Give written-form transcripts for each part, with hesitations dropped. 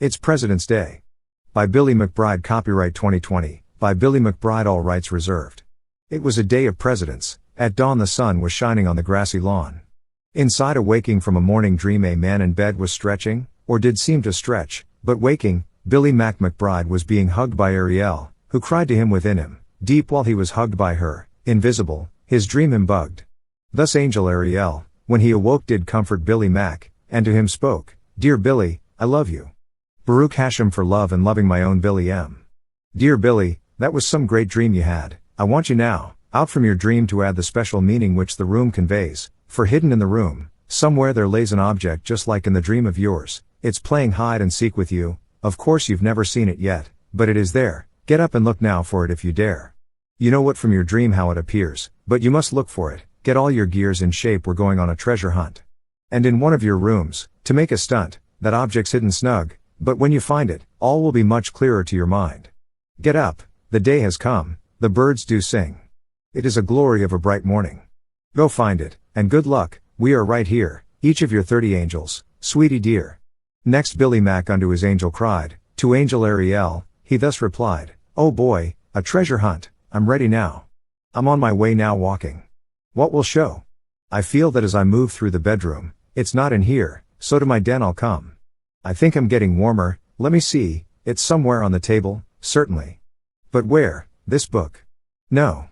It's President's Day. By Billy McBride. Copyright 2020, by Billy McBride. All rights reserved. It was a day of presidents. At dawn the sun was shining on the grassy lawn. Inside, awaking from a morning dream, a man in bed was stretching, or did seem to stretch, but waking, Billy McBride was being hugged by Ariel, who cried to him within him, deep while he was hugged by her, invisible, his dream him bugged. Thus angel Ariel, when he awoke, did comfort Billy Mac, and to him spoke, Dear Billy, I love you. Baruch Hashem for love and loving my own Billy M. Dear Billy, that was some great dream you had. I want you now, out from your dream, to add the special meaning which the room conveys, for hidden in the room, somewhere there lays an object just like in the dream of yours. It's playing hide and seek with you. Of course you've never seen it yet, but it is there. Get up and look now for it if you dare. You know what from your dream how it appears, but you must look for it. Get all your gears in shape, we're going on a treasure hunt. And in one of your rooms, to make a stunt, that object's hidden snug, but when you find it, all will be much clearer to your mind. Get up, the day has come, the birds do sing. It is a glory of a bright morning. Go find it, and good luck, we are right here, each of your 30 angels, sweetie dear. Next Billy Mac unto his angel cried, to angel Ariel, he thus replied, Oh boy, a treasure hunt, I'm ready now. I'm on my way now walking. What will show? I feel that as I move through the bedroom, it's not in here, so to my den I'll come. I think I'm getting warmer, let me see, it's somewhere on the table, certainly. But where? This book? No.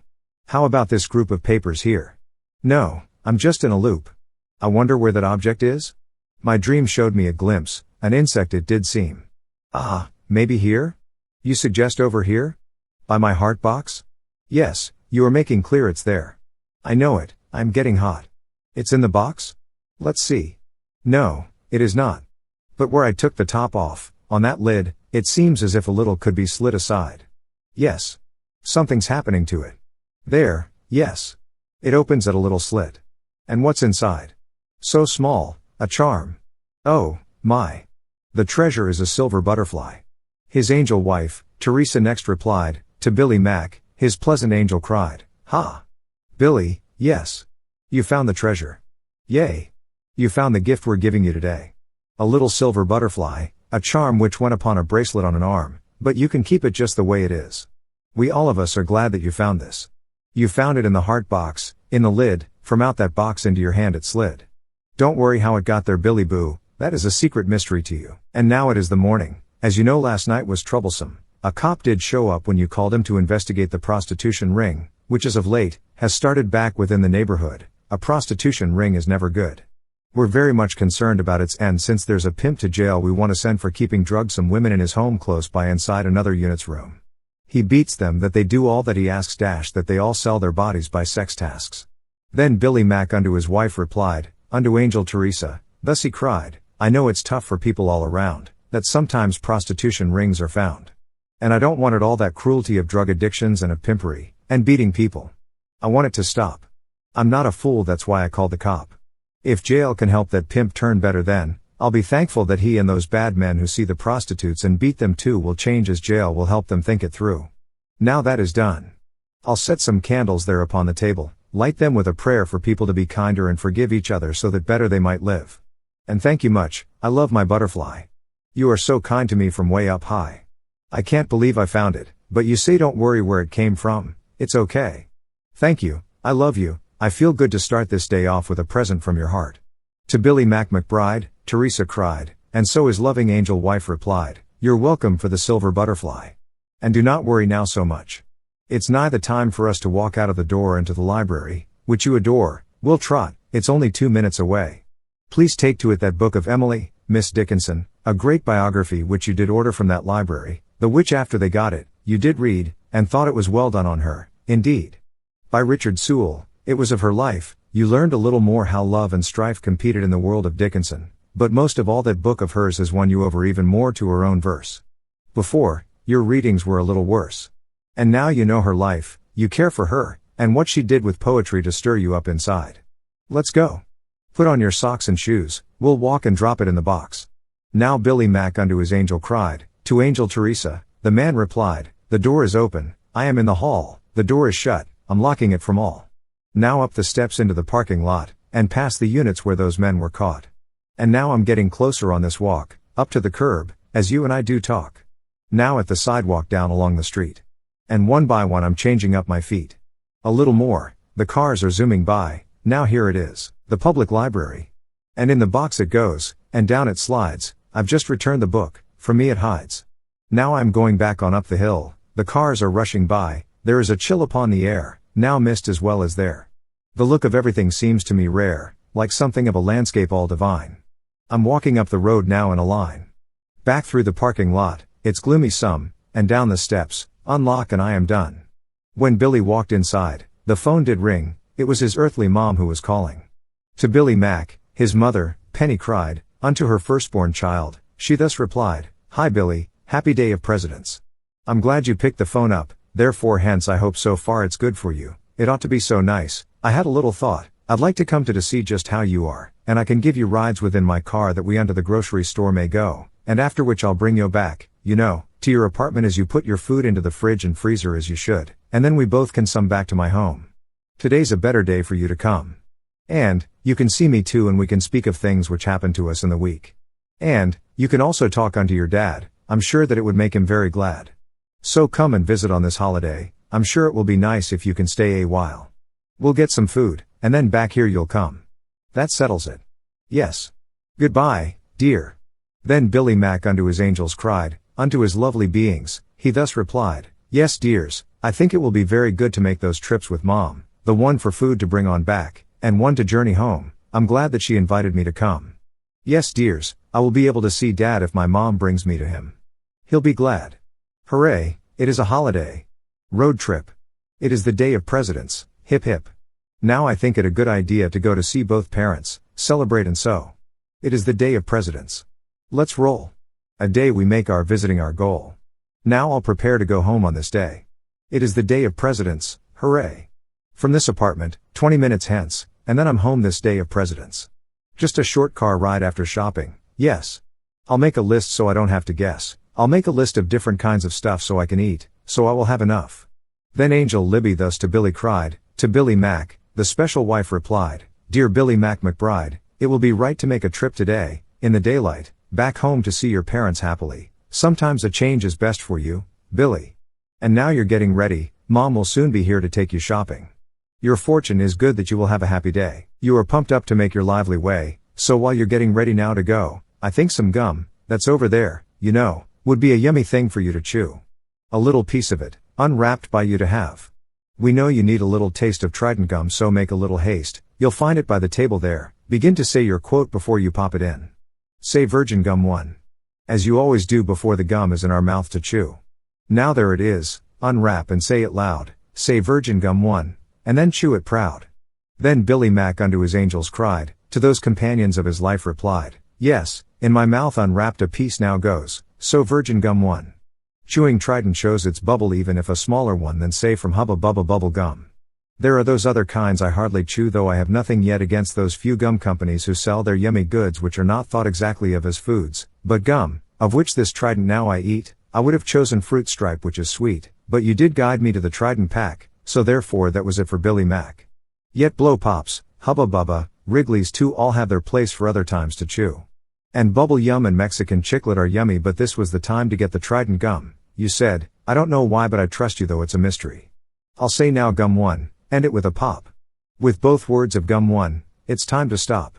How about this group of papers here? No, I'm just in a loop. I wonder where that object is? My dream showed me a glimpse, an insect it did seem. Ah, maybe here? You suggest over here? By my heart box? Yes, you are making clear it's there. I know it, I'm getting hot. It's in the box? Let's see. No, it is not. But where I took the top off, on that lid, it seems as if a little could be slid aside. Yes. Something's happening to it. There, yes. It opens at a little slit. And what's inside? So small, a charm. Oh, my. The treasure is a silver butterfly. His angel wife, Teresa, next replied, to Billy Mac, his pleasant angel cried, Ha! Billy, yes. You found the treasure. Yay. You found the gift we're giving you today. A little silver butterfly, a charm which went upon a bracelet on an arm, but you can keep it just the way it is. We all of us are glad that you found this. You found it in the heart box, in the lid, from out that box into your hand it slid. Don't worry how it got there, Billy Boo, that is a secret mystery to you. And now it is the morning. As you know, last night was troublesome. A cop did show up when you called him to investigate the prostitution ring, which as of late, has started back within the neighborhood. A prostitution ring is never good. We're very much concerned about its end, since there's a pimp to jail we want to send for keeping drugs some women in his home close by inside another unit's room. He beats them that they do all that he asks, that they all sell their bodies by sex tasks. Then Billy Mac unto his wife replied, unto angel Teresa, thus he cried, I know it's tough for people all around, that sometimes prostitution rings are found. And I don't want it all, that cruelty of drug addictions and of pimpery, and beating people. I want it to stop. I'm not a fool, that's why I called the cop. If jail can help that pimp turn better, then I'll be thankful that he and those bad men who see the prostitutes and beat them too will change, as jail will help them think it through. Now that is done, I'll set some candles there upon the table, light them with a prayer for people to be kinder and forgive each other so that better they might live. And thank you much, I love my butterfly. You are so kind to me from way up high. I can't believe I found it, but you say don't worry where it came from, it's okay. Thank you, I love you. I feel good to start this day off with a present from your heart. To Billy McBride, Teresa cried, and so his loving angel wife replied, You're welcome for the silver butterfly. And do not worry now so much. It's nigh the time for us to walk out of the door into the library, which you adore. We'll trot, it's only 2 minutes away. Please take to it that book of Emily, Miss Dickinson, a great biography which you did order from that library, the which after they got it, you did read, and thought it was well done on her, indeed. By Richard Sewell. It was of her life, you learned a little more how love and strife competed in the world of Dickinson, but most of all that book of hers has won you over even more to her own verse. Before, your readings were a little worse. And now you know her life, you care for her, and what she did with poetry to stir you up inside. Let's go. Put on your socks and shoes, we'll walk and drop it in the box. Now Billy Mac unto his angel cried, to angel Teresa, the man replied, The door is open, I am in the hall, the door is shut, I'm locking it from all. Now up the steps into the parking lot, and past the units where those men were caught. And now I'm getting closer on this walk, up to the curb, as you and I do talk. Now at the sidewalk down along the street. And one by one I'm changing up my feet. A little more, the cars are zooming by, now here it is, the public library. And in the box it goes, and down it slides, I've just returned the book, from me it hides. Now I'm going back on up the hill, the cars are rushing by, there is a chill upon the air, now mist as well as there. The look of everything seems to me rare, like something of a landscape all divine. I'm walking up the road now in a line. Back through the parking lot, it's gloomy some, and down the steps, unlock and I am done. When Billy walked inside, the phone did ring, it was his earthly mom who was calling. To Billy Mack, his mother, Penny cried, unto her firstborn child, she thus replied, "Hi Billy, happy day of Presidents. I'm glad you picked the phone up, therefore hence I hope so far it's good for you, it ought to be so nice, I had a little thought, I'd like to come to see just how you are, and I can give you rides within my car that we unto the grocery store may go, and after which I'll bring you back, you know, to your apartment as you put your food into the fridge and freezer as you should, and then we both can some back to my home. Today's a better day for you to come. And, you can see me too and we can speak of things which happened to us in the week. And, you can also talk unto your dad, I'm sure that it would make him very glad. So come and visit on this holiday, I'm sure it will be nice if you can stay a while. We'll get some food, and then back here you'll come. That settles it. Yes. Goodbye, dear." Then Billy Mack unto his angels cried, unto his lovely beings, he thus replied, "Yes dears, I think it will be very good to make those trips with Mom, the one for food to bring on back, and one to journey home, I'm glad that she invited me to come. Yes dears, I will be able to see Dad if my mom brings me to him. He'll be glad. Hooray, it is a holiday. Road trip. It is the day of Presidents, hip hip. Now I think it a good idea to go to see both parents, celebrate and so. It is the day of Presidents. Let's roll. A day we make our visiting our goal. Now I'll prepare to go home on this day. It is the day of Presidents, hooray. From this apartment, 20 minutes hence, and then I'm home this day of Presidents. Just a short car ride after shopping, yes. I'll make a list so I don't have to guess, I'll make a list of different kinds of stuff so I can eat, so I will have enough. Then Angel Libby thus to Billy cried, to Billy Mack, the special wife replied, "Dear Billy McBride, it will be right to make a trip today, in the daylight, back home to see your parents happily, sometimes a change is best for you, Billy. And now you're getting ready, Mom will soon be here to take you shopping. Your fortune is good that you will have a happy day, you are pumped up to make your lively way, so while you're getting ready now to go, I think some gum, that's over there, you know, would be a yummy thing for you to chew. A little piece of it, unwrapped by you to have. We know you need a little taste of Trident gum so make a little haste, you'll find it by the table there, begin to say your quote before you pop it in. Say virgin gum 1. As you always do before the gum is in our mouth to chew. Now there it is, unwrap and say it loud, say virgin gum 1, and then chew it proud. Then Billy Mack unto his angels cried, to those companions of his life replied, yes, in my mouth unwrapped a piece now goes, so virgin gum 1. Chewing Trident shows its bubble even if a smaller one than say from Hubba Bubba bubble gum. There are those other kinds I hardly chew though I have nothing yet against those few gum companies who sell their yummy goods which are not thought exactly of as foods, but gum, of which this Trident now I eat, I would have chosen Fruit Stripe which is sweet, but you did guide me to the Trident pack, so therefore that was it for Billy Mack. Yet Blow Pops, Hubba Bubba, Wrigley's too all have their place for other times to chew. And Bubble Yum and Mexican Chiclet are yummy but this was the time to get the Trident gum, you said, I don't know why but I trust you though it's a mystery. I'll say now gum 1, end it with a pop. With both words of gum 1, it's time to stop.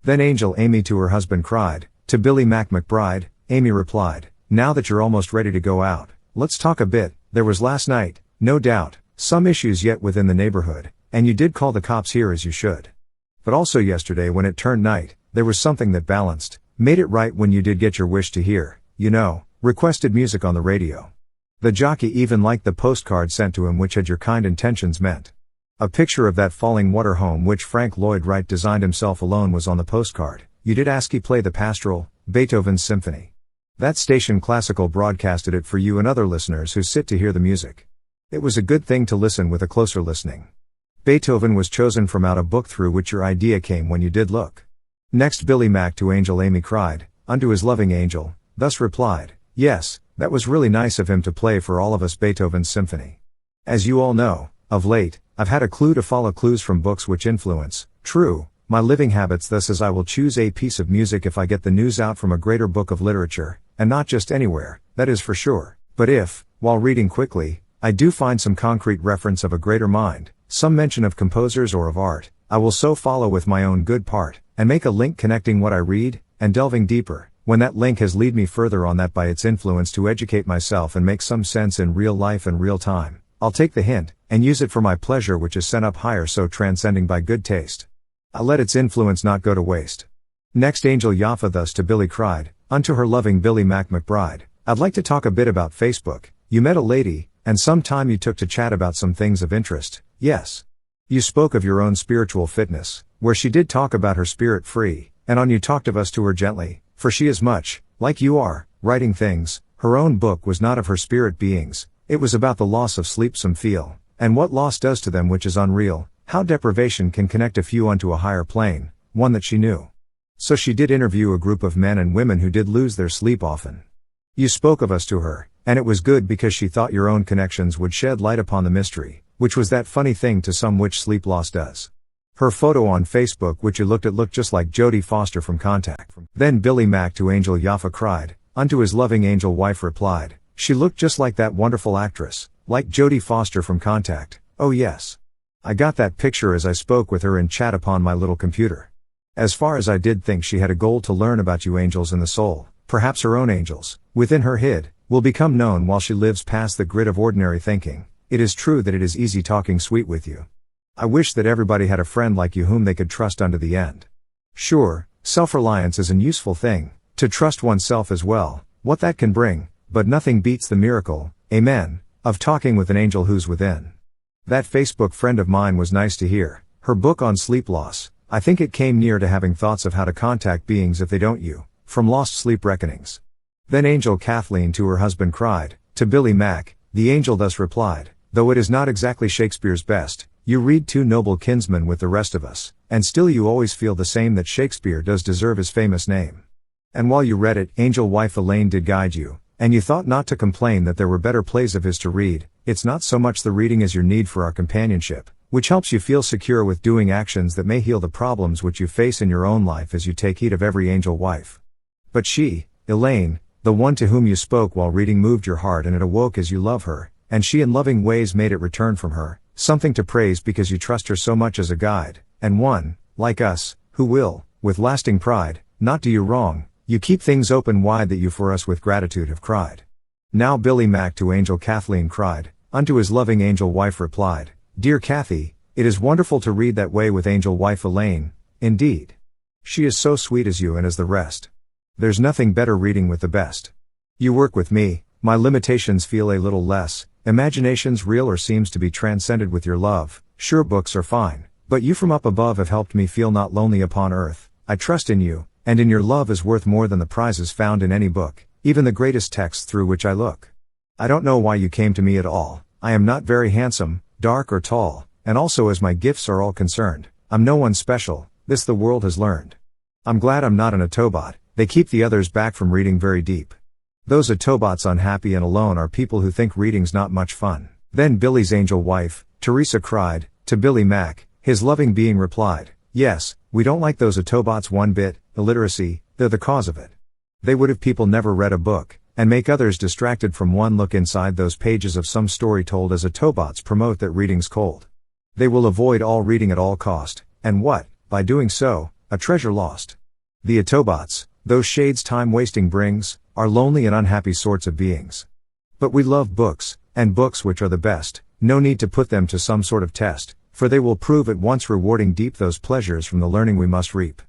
Then Angel Amy to her husband cried, to Billy McBride, Amy replied, now that you're almost ready to go out, let's talk a bit, there was last night, no doubt, some issues yet within the neighborhood, and you did call the cops here as you should. But also yesterday when it turned night, there was something that balanced, made it right when you did get your wish to hear, you know, requested music on the radio. The jockey even liked the postcard sent to him which had your kind intentions meant. A picture of that falling water home which Frank Lloyd Wright designed himself alone was on the postcard. You did ask he play the Pastoral, Beethoven's Symphony. That station Classical broadcasted it for you and other listeners who sit to hear the music. It was a good thing to listen with a closer listening. Beethoven was chosen from out a book through which your idea came when you did look. Next Billy Mack to Angel Amy cried, unto his loving angel, thus replied, yes, that was really nice of him to play for all of us Beethoven's Symphony. As you all know, of late, I've had a clue to follow clues from books which influence, true, my living habits thus as I will choose a piece of music if I get the news out from a greater book of literature, and not just anywhere, that is for sure. But if, while reading quickly, I do find some concrete reference of a greater mind, some mention of composers or of art, I will so follow with my own good part, and make a link connecting what I read, and delving deeper, when that link has lead me further on that by its influence to educate myself and make some sense in real life and real time, I'll take the hint, and use it for my pleasure which is sent up higher so transcending by good taste. I'll let its influence not go to waste. Next Angel Jaffa thus to Billy cried, unto her loving Billy McBride, I'd like to talk a bit about Facebook. You met a lady, and some time you took to chat about some things of interest, yes. You spoke of your own spiritual fitness, where she did talk about her spirit free, and on you talked of us to her gently, for she is much, like you are, writing things. Her own book was not of her spirit beings, it was about the loss of sleep some feel, and what loss does to them which is unreal, how deprivation can connect a few unto a higher plane, one that she knew. So she did interview a group of men and women who did lose their sleep often. You spoke of us to her, and it was good because she thought your own connections would shed light upon the mystery, which was that funny thing to some which sleep loss does. Her photo on Facebook which you looked at looked just like Jodie Foster from Contact. Then Billy Mack to Angel Jaffa cried, unto his loving angel wife replied, she looked just like that wonderful actress, like Jodie Foster from Contact, oh yes. I got that picture as I spoke with her in chat upon my little computer. As far as I did think she had a goal to learn about you angels in the soul, perhaps her own angels, within her hid, will become known while she lives past the grid of ordinary thinking. It is true that it is easy talking sweet with you. I wish that everybody had a friend like you whom they could trust unto the end. Sure, self-reliance is an useful thing, to trust oneself as well, what that can bring, but nothing beats the miracle, amen, of talking with an angel who's within. That Facebook friend of mine was nice to hear, her book on sleep loss, I think it came near to having thoughts of how to contact beings if they don't you, from lost sleep reckonings. Then Angel Kathleen to her husband cried, to Billy Mack, the angel thus replied, though it is not exactly Shakespeare's best, you read two noble kinsmen with the rest of us, and still you always feel the same that Shakespeare does deserve his famous name. And while you read it, angel wife Elaine did guide you, and you thought not to complain that there were better plays of his to read. It's not so much the reading as your need for our companionship, which helps you feel secure with doing actions that may heal the problems which you face in your own life as you take heed of every angel wife. But she, Elaine, the one to whom you spoke while reading moved your heart and it awoke as you love her, and she in loving ways made it return from her, something to praise because you trust her so much as a guide, and one, like us, who will, with lasting pride, not do you wrong, you keep things open wide that you for us with gratitude have cried. Now Billy Mack to Angel Kathleen cried, unto his loving angel wife replied, dear Kathy, it is wonderful to read that way with angel wife Elaine, indeed. She is so sweet as you and as the rest. There's nothing better reading with the best. You work with me, my limitations feel a little less, imagination's real or seems to be transcended with your love, sure books are fine, but you from up above have helped me feel not lonely upon earth, I trust in you, and in your love is worth more than the prizes found in any book, even the greatest texts through which I look. I don't know why you came to me at all, I am not very handsome, dark or tall, and also as my gifts are all concerned, I'm no one special, this the world has learned. I'm glad I'm not an Autobot, they keep the others back from reading very deep. Those Autobots unhappy and alone are people who think reading's not much fun. Then Billy's angel wife, Teresa cried, to Billy Mack, his loving being replied, yes, we don't like those Autobots one bit, illiteracy, they're the cause of it. They would have people never read a book, and make others distracted from one look inside those pages of some story told as Autobots promote that reading's cold. They will avoid all reading at all cost, and what, by doing so, a treasure lost. The Autobots, those shades time wasting brings, are lonely and unhappy sorts of beings. But we love books, and books which are the best, no need to put them to some sort of test, for they will prove at once rewarding deep those pleasures from the learning we must reap.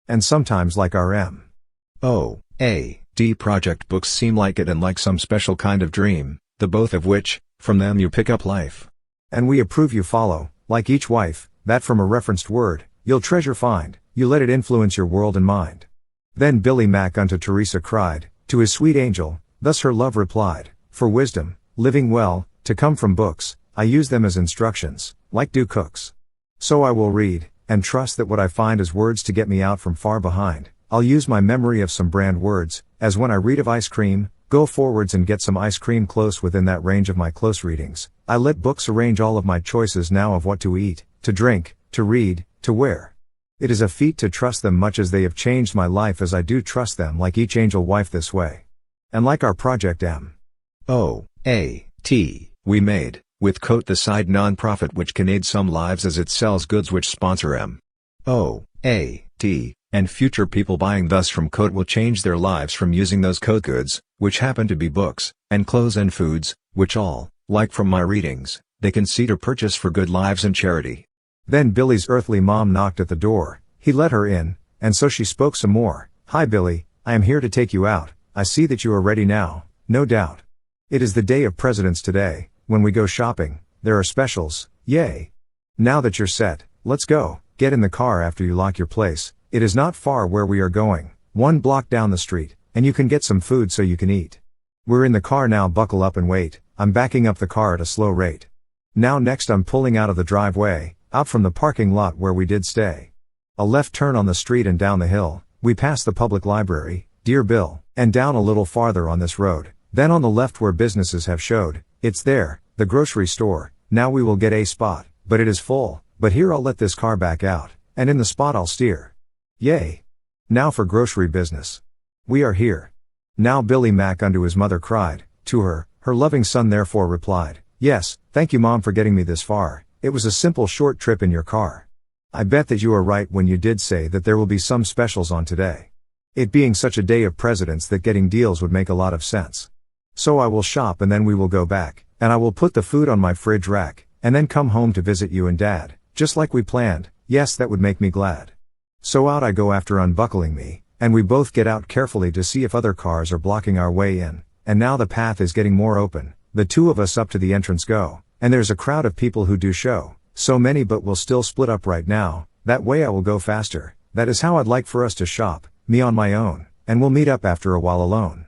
And sometimes like our M.O.A.D. project books seem like it and like some special kind of dream, the both of which, from them you pick up life. And we approve you follow, like each wife, that from a referenced word, you'll treasure find, you let it influence your world and mind. Then Billy Mack unto Teresa cried, to his sweet angel, thus her love replied, for wisdom, living well, to come from books, I use them as instructions, like do cooks. So I will read, and trust that what I find is words to get me out from far behind, I'll use my memory of some brand words, as when I read of ice cream, go forwards and get some ice cream close within that range of my close readings, I let books arrange all of my choices now of what to eat, to drink, to read, to wear. It is a feat to trust them much as they have changed my life as I do trust them like each angel wife this way. And like our Project M.O.A.T. we made, with Coat the side non-profit which can aid some lives as it sells goods which sponsor M.O.A.T. and future people buying thus from Coat will change their lives from using those Coat goods, which happen to be books, and clothes and foods, which all, like from my readings, they can see to purchase for good lives and charity. Then Billy's earthly mom knocked at the door, he let her in, and so she spoke some more. Hi Billy, I am here to take you out, I see that you are ready now, no doubt. It is the day of presidents today, when we go shopping, there are specials, yay. Now that you're set, let's go, get in the car after you lock your place, it is not far where we are going, 1 block down the street, and you can get some food so you can eat. We're in the car now, buckle up and wait, I'm backing up the car at a slow rate. Now next I'm pulling out of the driveway, out from the parking lot where we did stay. A left turn on the street and down the hill, we pass the public library, dear Bill, and down a little farther on this road, then on the left where businesses have showed, it's there, the grocery store, now we will get a spot, but it is full, but here I'll let this car back out, and in the spot I'll steer. Yay! Now for grocery business. We are here. Now Billy Mack unto his mother cried, to her loving son therefore replied, yes, thank you mom for getting me this far, it was a simple short trip in your car. I bet that you are right when you did say that there will be some specials on today. It being such a day of presidents that getting deals would make a lot of sense. So I will shop and then we will go back, and I will put the food on my fridge rack, and then come home to visit you and Dad, just like we planned, yes that would make me glad. So out I go after unbuckling me, and we both get out carefully to see if other cars are blocking our way in, and now the path is getting more open, the two of us up to the entrance go, and there's a crowd of people who do show, so many but we'll still split up right now, that way I will go faster, that is how I'd like for us to shop, me on my own, and we'll meet up after a while alone.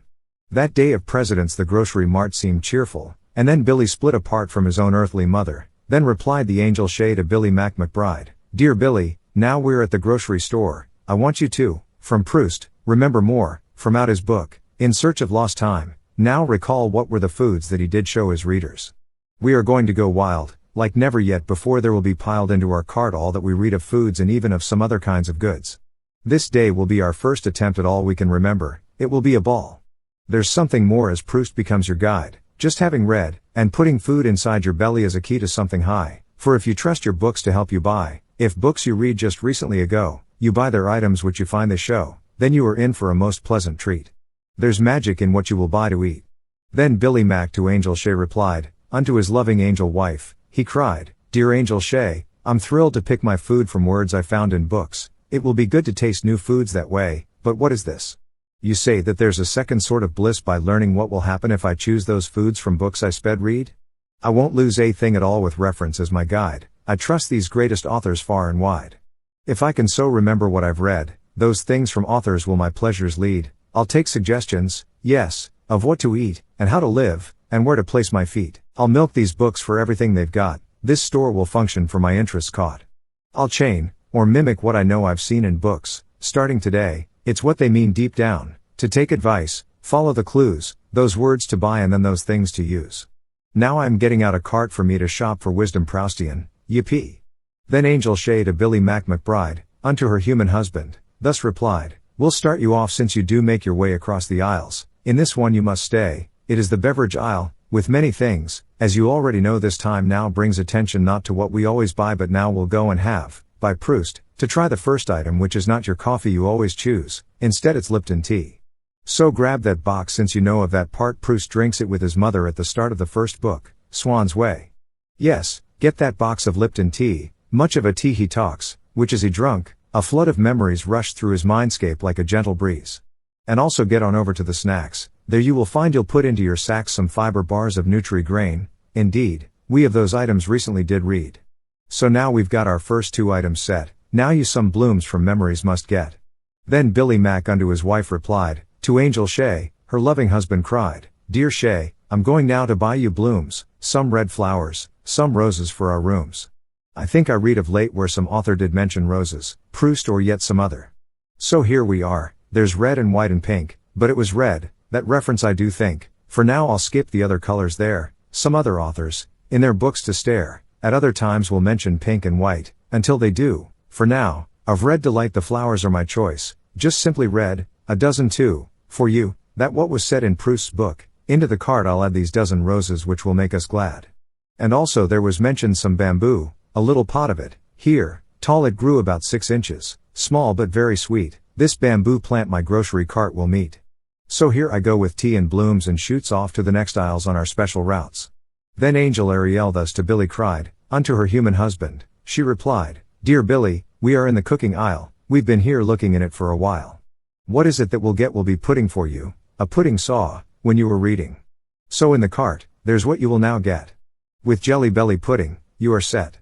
That day of presidents the grocery mart seemed cheerful, and then Billy split apart from his own earthly mother, then replied the angel Shay to Billy McBride, dear Billy, now we're at the grocery store, I want you to, from Proust, remember more, from out his book, In Search of Lost Time, now recall what were the foods that he did show his readers. We are going to go wild, like never yet before there will be piled into our cart all that we read of foods and even of some other kinds of goods. This day will be our first attempt at all we can remember, it will be a ball. There's something more as Proust becomes your guide, just having read, and putting food inside your belly is a key to something high, for if you trust your books to help you buy, if books you read just recently ago, you buy their items which you find they show, then you are in for a most pleasant treat. There's magic in what you will buy to eat. Then Billy Mack to Angel Shay replied, unto his loving angel wife, he cried, dear Angel Shay, I'm thrilled to pick my food from words I found in books, it will be good to taste new foods that way, but what is this? You say that there's a second sort of bliss by learning what will happen if I choose those foods from books I sped read? I won't lose a thing at all with reference as my guide, I trust these greatest authors far and wide. If I can so remember what I've read, those things from authors will my pleasures lead, I'll take suggestions, yes, of what to eat, and how to live, and where to place my feet. I'll milk these books for everything they've got, this store will function for my interests caught. I'll chain, or mimic what I know I've seen in books, starting today, it's what they mean deep down, to take advice, follow the clues, those words to buy and then those things to use. Now I'm getting out a cart for me to shop for wisdom Proustian, yippee. Then Angel Shay to Billy McBride, unto her human husband, thus replied, we'll start you off since you do make your way across the aisles, in this one you must stay, it is the beverage aisle, with many things, as you already know this time now brings attention not to what we always buy but now we'll go and have, by Proust, to try the first item which is not your coffee you always choose, instead it's Lipton tea. So grab that box since you know of that part Proust drinks it with his mother at the start of the first book, Swan's Way. Yes, get that box of Lipton tea, much of a tea he talks, which as he drunk, a flood of memories rushed through his mindscape like a gentle breeze. And also get on over to the snacks, there you will find you'll put into your sacks some fiber bars of Nutri-Grain, indeed, we of those items recently did read. So now we've got our first 2 items set, now you some blooms from memories must get. Then Billy Mack unto his wife replied, to Angel Shay, her loving husband cried, dear Shay, I'm going now to buy you blooms, some red flowers, some roses for our rooms. I think I read of late where some author did mention roses, Proust or yet some other. So here we are, there's red and white and pink, but it was red, that reference I do think, for now I'll skip the other colors there, some other authors, in their books to stare, at other times will mention pink and white, until they do, for now, of red delight the flowers are my choice, just simply red, a dozen too, for you, that what was said in Proust's book, into the cart I'll add these dozen roses which will make us glad. And also there was mentioned some bamboo, a little pot of it, here, tall it grew about 6 inches, small but very sweet, this bamboo plant my grocery cart will meet. So here I go with tea and blooms and shoots off to the next aisles on our special routes. Then Angel Ariel thus to Billy cried, unto her human husband, she replied, Dear Billy, we are in the cooking aisle, we've been here looking in it for a while. What is it that we'll get will be pudding for you, a pudding saw, when you were reading. So in the cart, there's what you will now get. With Jelly Belly pudding, you are set.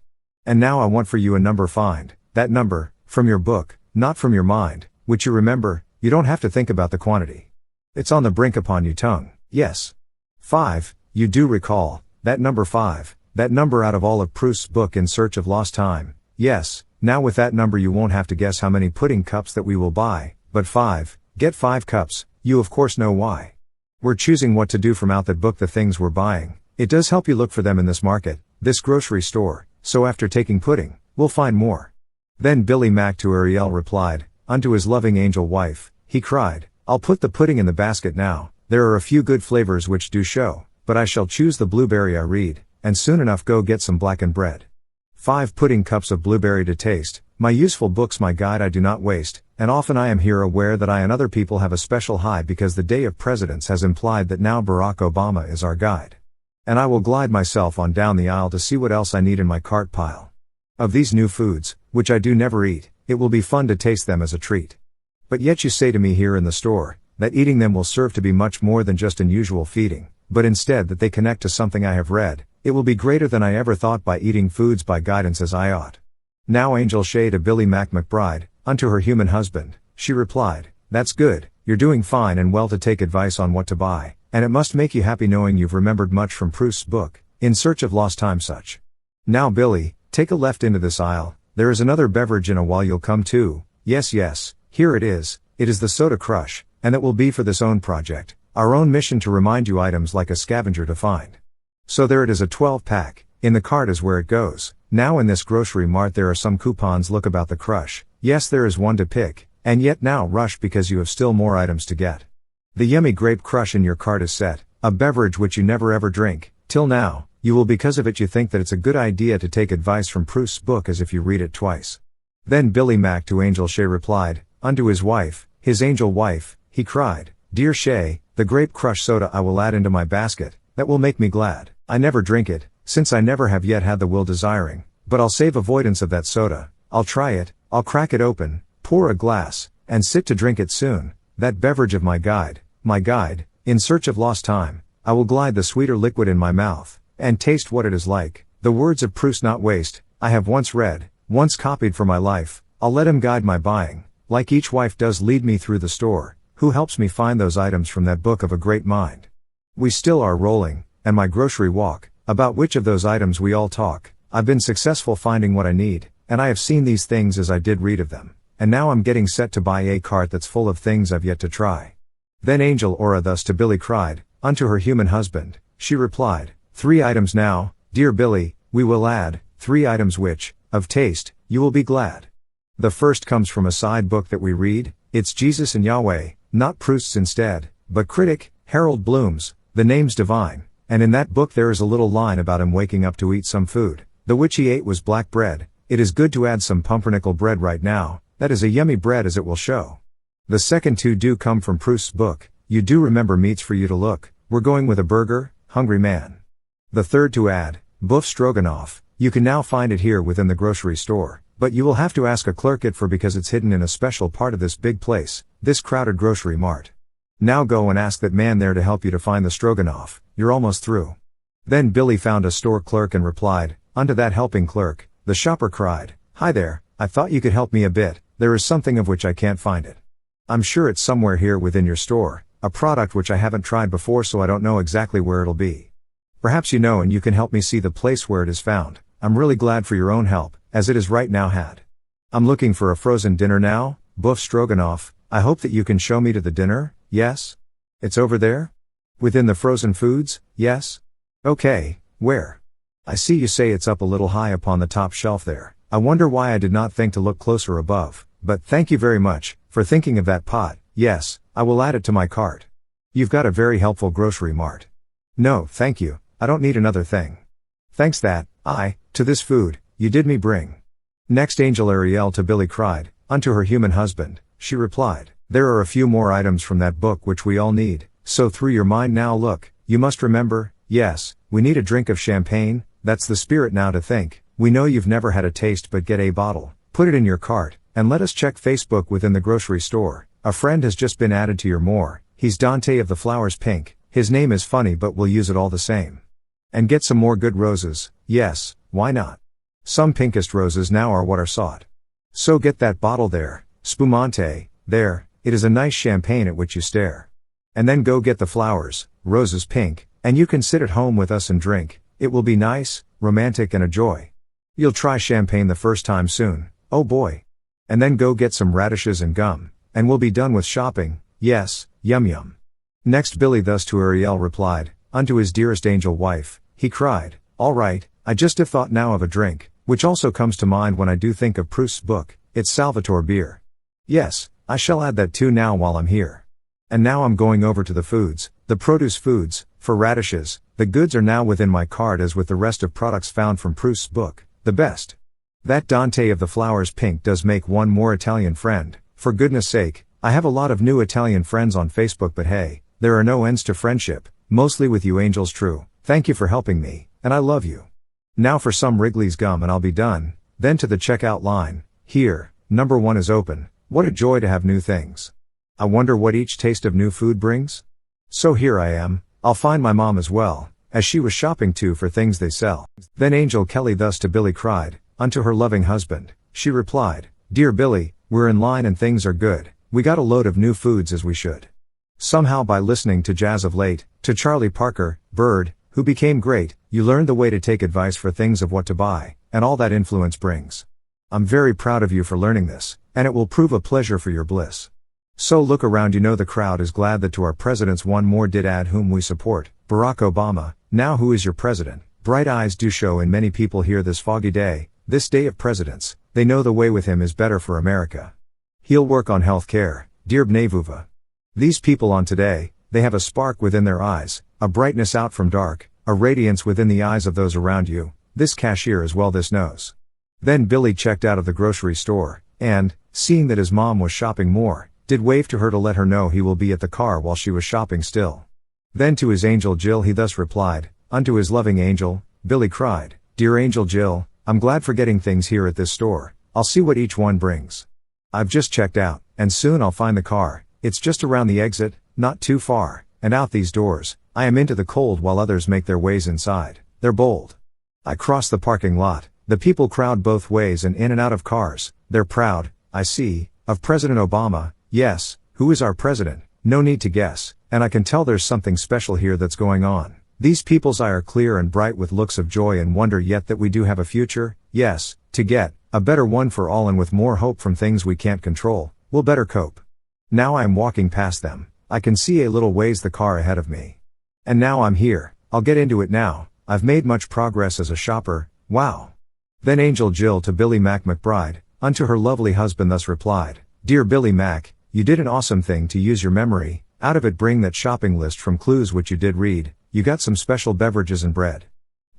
And now I want for you a number find, that number, from your book, not from your mind, which you remember, you don't have to think about the quantity. It's on the brink upon you tongue, yes. 5, you do recall, that number 5, that number out of all of Proust's book In Search of Lost Time, yes, now with that number you won't have to guess how many pudding cups that we will buy, but 5, get 5 cups, you of course know why. We're choosing what to do from out that book the things we're buying, it does help you look for them in this market, this grocery store, so after taking pudding, we'll find more. Then Billy Mac to Ariel replied, unto his loving angel wife, he cried, I'll put the pudding in the basket now, there are a few good flavors which do show, but I shall choose the blueberry I read, and soon enough go get some blackened bread. 5 pudding cups of blueberry to taste, my useful books my guide I do not waste, and often I am here aware that I and other people have a special high because the day of presidents has implied that now Barack Obama is our guide. And I will glide myself on down the aisle to see what else I need in my cart pile. Of these new foods, which I do never eat, it will be fun to taste them as a treat. But yet you say to me here in the store, that eating them will serve to be much more than just an usual feeding, but instead that they connect to something I have read, it will be greater than I ever thought by eating foods by guidance as I ought. Now Angel Shay to Billy Mac McBride, unto her human husband, she replied, that's good, you're doing fine and well to take advice on what to buy, and it must make you happy knowing you've remembered much from Proust's book, In Search of Lost Time such. Now Billy, take a left into this aisle, there is another beverage in a while you'll come to, yes, here it is the soda crush, and that will be for this own project, our own mission to remind you items like a scavenger to find. So there it is a 12-pack, in the cart is where it goes, now in this grocery mart there are some coupons look about the crush, yes there is one to pick, and yet now rush because you have still more items to get. The yummy grape crush in your cart is set, a beverage which you never ever drink, till now, you will because of it you think that it's a good idea to take advice from Proust's book as if you read it twice. Then Billy Mac to Angel Shay replied, unto his wife, his angel wife, he cried, Dear Shay, the grape crush soda I will add into my basket, that will make me glad, I never drink it, since I never have yet had the will desiring, but I'll save avoidance of that soda, I'll try it, I'll crack it open, pour a glass, and sit to drink it soon, that beverage of my guide, in search of lost time, I will glide the sweeter liquid in my mouth, and taste what it is like, the words of Proust not waste, I have once read, once copied for my life, I'll let him guide my buying, like each wife does lead me through the store, who helps me find those items from that book of a great mind. We still are rolling, and my grocery walk, about which of those items we all talk, I've been successful finding what I need, and I have seen these things as I did read of them, and now I'm getting set to buy a cart that's full of things I've yet to try. Then Angel Aura thus to Billy cried, unto her human husband, she replied, 3 items now, dear Billy, we will add, 3 items which, of taste, you will be glad. The first comes from a side book that we read, it's Jesus and Yahweh, not Proust's instead, but critic, Harold Bloom's, the name's divine, and in that book there is a little line about him waking up to eat some food, the which he ate was black bread, it is good to add some pumpernickel bread right now, that is a yummy bread as it will show. The second 2 do come from Proust's book, you do remember meats for you to look, we're going with a burger, hungry man. The third to add, Boeuf Stroganoff, you can now find it here within the grocery store, but you will have to ask a clerk it for because it's hidden in a special part of this big place, this crowded grocery mart. Now go and ask that man there to help you to find the stroganoff, you're almost through. Then Billy found a store clerk and replied, unto that helping clerk, the shopper cried, hi there, I thought you could help me a bit, there is something of which I can't find it. I'm sure it's somewhere here within your store, a product which I haven't tried before so I don't know exactly where it'll be. Perhaps you know and you can help me see the place where it is found, I'm really glad for your own help, as it is right now had. I'm looking for a frozen dinner now, Boeuf Stroganoff, I hope that you can show me to the dinner, yes? It's over there? Within the frozen foods, yes? Okay, where? I see you say it's up a little high upon the top shelf there, I wonder why I did not think to look closer above, but thank you very much, for thinking of that pot, yes, I will add it to my cart. You've got a very helpful grocery mart. No, thank you, I don't need another thing. Thanks that, to this food, you did me bring. Next Angel Ariel to Billy cried, unto her human husband, she replied, there are a few more items from that book which we all need, so through your mind now look, you must remember, yes, we need a drink of champagne, that's the spirit now to think, we know you've never had a taste but get a bottle, put it in your cart, and let us check Facebook within the grocery store, a friend has just been added to your more, he's Dante of the Flowers Pink, his name is funny but we'll use it all the same. And get some more good roses, yes, why not? Some pinkest roses now are what are sought. So get that bottle there, spumante, there, it is a nice champagne at which you stare. And then go get the flowers, roses pink, and you can sit at home with us and drink, it will be nice, romantic and a joy. You'll try champagne the first time soon, oh boy. And then go get some radishes and gum, and we'll be done with shopping, yes, yum yum. Next Billy thus to Ariel replied, unto his dearest angel wife, he cried, all right, I just have thought now of a drink, which also comes to mind when I do think of Proust's book, it's Salvatore beer. Yes, I shall add that too now while I'm here. And now I'm going over to the foods, the produce foods, for radishes, the goods are now within my cart as with the rest of products found from Proust's book, the best. That Dante of the Flowers Pink does make one more Italian friend, for goodness sake, I have a lot of new Italian friends on Facebook but hey, there are no ends to friendship, mostly with you angels true, thank you for helping me, and I love you. Now for some Wrigley's gum and I'll be done, then to the checkout line, here, number 1 is open, what a joy to have new things. I wonder what each taste of new food brings? So here I am, I'll find my mom as well, as she was shopping too for things they sell. Then Angel Kelly thus to Billy cried, unto her loving husband, she replied, dear Billy, we're in line and things are good, we got a load of new foods as we should. Somehow by listening to jazz of late, to Charlie Parker, Bird, who became great, you learned the way to take advice for things of what to buy, and all that influence brings. I'm very proud of you for learning this, and it will prove a pleasure for your bliss. So look around, you know the crowd is glad that to our presidents one more did add whom we support, Barack Obama, now who is your president, bright eyes do show in many people here this foggy day, this day of presidents, they know the way with him is better for America. He'll work on health care, dear Bnevuva. These people on today, they have a spark within their eyes, a brightness out from dark, a radiance within the eyes of those around you, this cashier as well this knows. Then Billy checked out of the grocery store, and, seeing that his mom was shopping more, did wave to her to let her know he will be at the car while she was shopping still. Then to his angel Jill he thus replied, unto his loving angel, Billy cried, dear angel Jill, I'm glad for getting things here at this store, I'll see what each one brings. I've just checked out, and soon I'll find the car, it's just around the exit, not too far, and out these doors, I am into the cold while others make their ways inside, they're bold. I cross the parking lot, the people crowd both ways and in and out of cars, they're proud, I see, of President Obama, yes, who is our president, no need to guess, and I can tell there's something special here that's going on. These people's eyes are clear and bright with looks of joy and wonder yet that we do have a future, yes, to get, a better one for all and with more hope from things we can't control, we'll better cope. Now I am walking past them, I can see a little ways the car ahead of me. And now I'm here, I'll get into it now, I've made much progress as a shopper, wow. Then Angel Jill to Billy McBride, unto her lovely husband thus replied, dear Billy Mac, you did an awesome thing to use your memory, out of it bring that shopping list from clues which you did read, you got some special beverages and bread.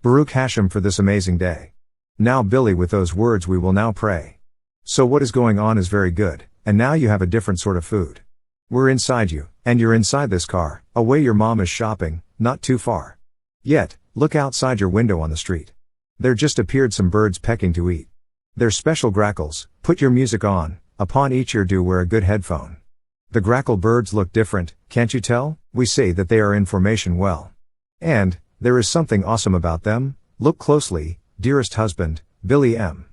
Baruch Hashem for this amazing day. Now Billy with those words we will now pray. So what is going on is very good, and now you have a different sort of food. We're inside you, and you're inside this car, away your mom is shopping, not too far. Yet, look outside your window on the street. There just appeared some birds pecking to eat. They're special grackles, put your music on, upon each ear do wear a good headphone. The grackle birds look different, can't you tell? We say that they are in formation well. And, there is something awesome about them, look closely, dearest husband, Billy M.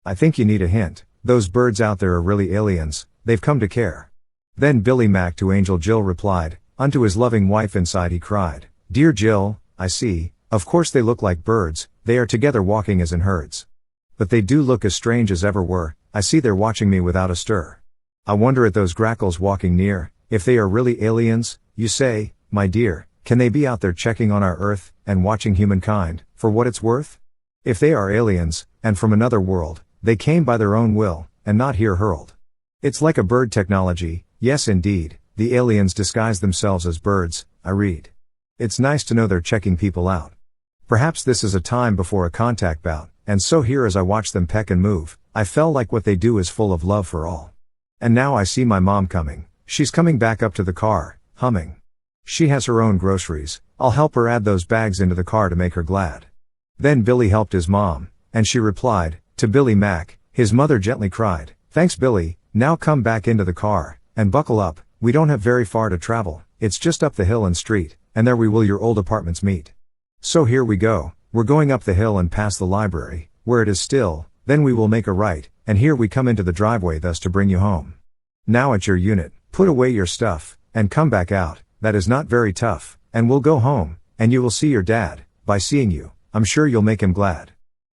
I think you need a hint, those birds out there are really aliens, they've come to care. Then Billy Mac to Angel Jill replied, unto his loving wife inside he cried, dear Jill, I see, of course they look like birds, they are together walking as in herds. But they do look as strange as ever were, I see they're watching me without a stir. I wonder at those grackles walking near, if they are really aliens, you say, my dear, can they be out there checking on our earth, and watching humankind, for what it's worth? If they are aliens, and from another world, they came by their own will, and not here hurled. It's like a bird technology, yes indeed, the aliens disguise themselves as birds, I read. It's nice to know they're checking people out. Perhaps this is a time before a contact bout, and so here as I watch them peck and move, I felt like what they do is full of love for all. And now I see my mom coming, she's coming back up to the car, humming. She has her own groceries, I'll help her add those bags into the car to make her glad. Then Billy helped his mom, and she replied, to Billy Mac, his mother gently cried, thanks Billy, now come back into the car, and buckle up, we don't have very far to travel, it's just up the hill and street, and there we will your old apartments meet. So here we go, we're going up the hill and past the library, where it is still, then we will make a right, and here we come into the driveway thus to bring you home. Now at your unit, put away your stuff, and come back out, that is not very tough, and we'll go home, and you will see your dad, by seeing you, I'm sure you'll make him glad.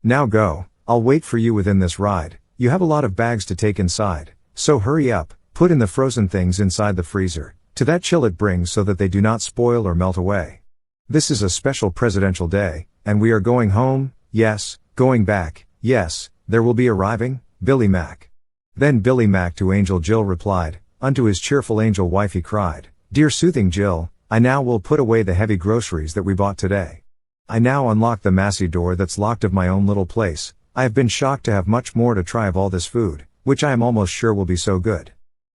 Now go, I'll wait for you within this ride, you have a lot of bags to take inside, so hurry up, put in the frozen things inside the freezer, to that chill it brings so that they do not spoil or melt away. This is a special presidential day, and we are going home, yes, going back, yes, there will be arriving, Billy Mac. Then Billy Mac to Angel Jill replied, unto his cheerful angel wife he cried, dear soothing Jill, I now will put away the heavy groceries that we bought today. I now unlock the massy door that's locked of my own little place, I have been shocked to have much more to try of all this food, which I am almost sure will be so good.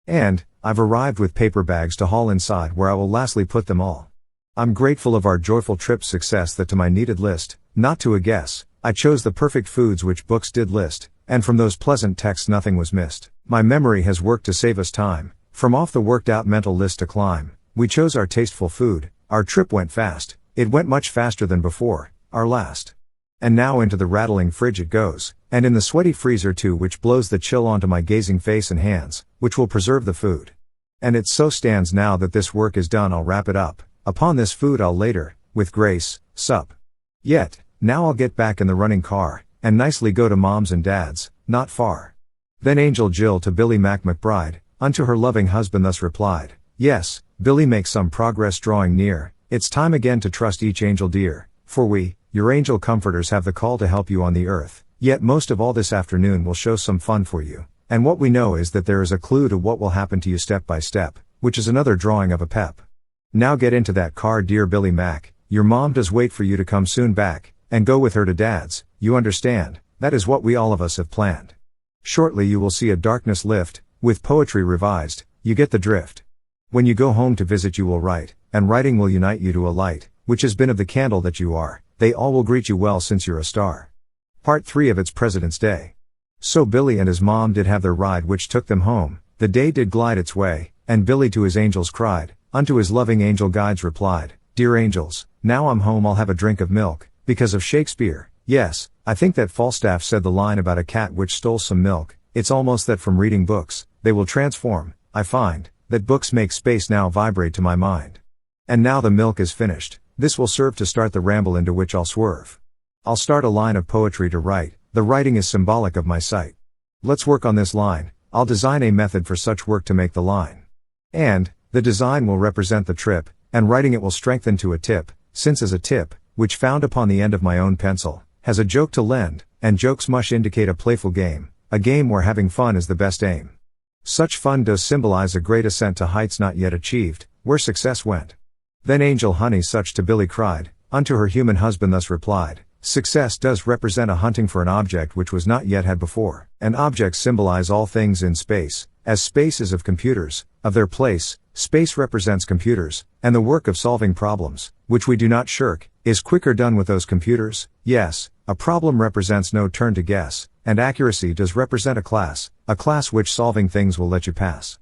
And, I've arrived with paper bags to haul inside where I will lastly put them all. I'm grateful of our joyful trip's success that to my needed list, not to a guess, I chose the perfect foods which books did list, and from those pleasant texts nothing was missed. My memory has worked to save us time, from off the worked out mental list to climb, we chose our tasteful food, our trip went fast, it went much faster than before, our last. And now into the rattling fridge it goes, and in the sweaty freezer too which blows the chill onto my gazing face and hands, which will preserve the food. And it so stands now that this work is done I'll wrap it up, upon this food I'll later, with grace, sup. Yet, now I'll get back in the running car, and nicely go to mom's and dad's, not far. Then Angel Jill to Billy McBride, unto her loving husband thus replied, yes, Billy make some progress drawing near, it's time again to trust each angel dear, for we, your angel comforters have the call to help you on the earth, yet most of all this afternoon will show some fun for you, and what we know is that there is a clue to what will happen to you step by step, which is another drawing of a pep. Now get into that car dear Billy Mac, your mom does wait for you to come soon back, and go with her to dad's, you understand, that is what we all of us have planned. Shortly you will see a darkness lift, with poetry revised, you get the drift. When you go home to visit you will write, and writing will unite you to a light, which has been of the candle that you are, they all will greet you well since you're a star. Part 3 of its President's Day. So Billy and his mom did have their ride which took them home, the day did glide its way, and Billy to his angels cried, unto his loving angel guides replied, dear angels, now I'm home I'll have a drink of milk, because of Shakespeare, yes, I think that Falstaff said the line about a cat which stole some milk, it's almost that from reading books, they will transform, I find, that books make space now vibrate to my mind. And now the milk is finished, this will serve to start the ramble into which I'll swerve. I'll start a line of poetry to write, the writing is symbolic of my sight. Let's work on this line, I'll design a method for such work to make the line. And, the design will represent the trip, and writing it will strengthen to a tip, since as a tip, which found upon the end of my own pencil, has a joke to lend, and jokes must indicate a playful game, a game where having fun is the best aim. Such fun does symbolize a great ascent to heights not yet achieved, where success went. Then Angel Honey such to Billy cried, unto her human husband thus replied, success does represent a hunting for an object which was not yet had before, and objects symbolize all things in space, as space is of computers, of their place, space represents computers, and the work of solving problems, which we do not shirk, is quicker done with those computers, yes, a problem represents no turn to guess, and accuracy does represent a class which solving things will let you pass.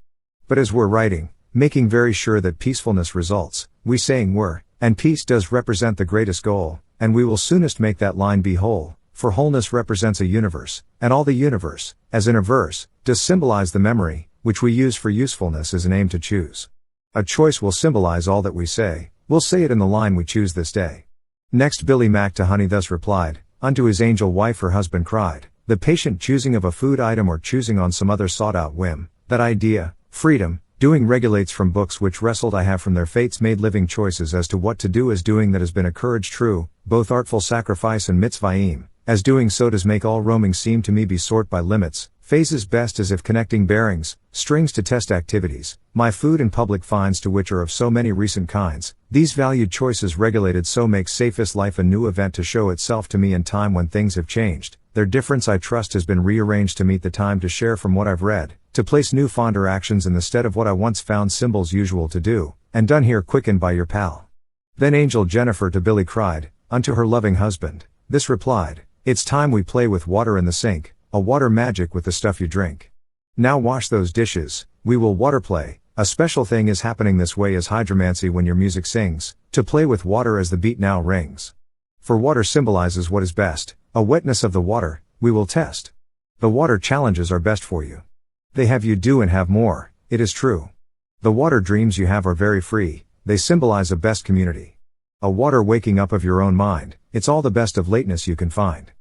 But as we're writing, making very sure that peacefulness results, we saying we're, and peace does represent the greatest goal, and we will soonest make that line be whole, for wholeness represents a universe, and all the universe, as in a verse, does symbolize the memory, which we use for usefulness as an aim to choose. A choice will symbolize all that we say, we'll say it in the line we choose this day. Next Billy Mac to Honey thus replied, unto his angel wife her husband cried, the patient choosing of a food item or choosing on some other sought out whim, that idea, freedom, doing regulates from books which wrestled I have from their fates made living choices as to what to do as doing that has been a courage true, both artful sacrifice and mitzvahim, as doing so does make all roaming seem to me be sort by limits, Phases best as if connecting bearings, strings to test activities, my food and public finds to which are of so many recent kinds, these valued choices regulated so makes safest life a new event to show itself to me in time when things have changed, their difference I trust has been rearranged to meet the time to share from what I've read, to place new fonder actions in the stead of what I once found symbols usual to do, and done here quickened by your pal. Then Angel Jennifer to Billy cried, unto her loving husband, this replied, it's time we play with water in the sink, a water magic with the stuff you drink. Now wash those dishes, we will water play, a special thing is happening this way as hydromancy when your music sings, to play with water as the beat now rings. For water symbolizes what is best, a wetness of the water, we will test. The water challenges are best for you. They have you do and have more, it is true. The water dreams you have are very free, they symbolize a best community. A water waking up of your own mind, it's all the best of lateness you can find.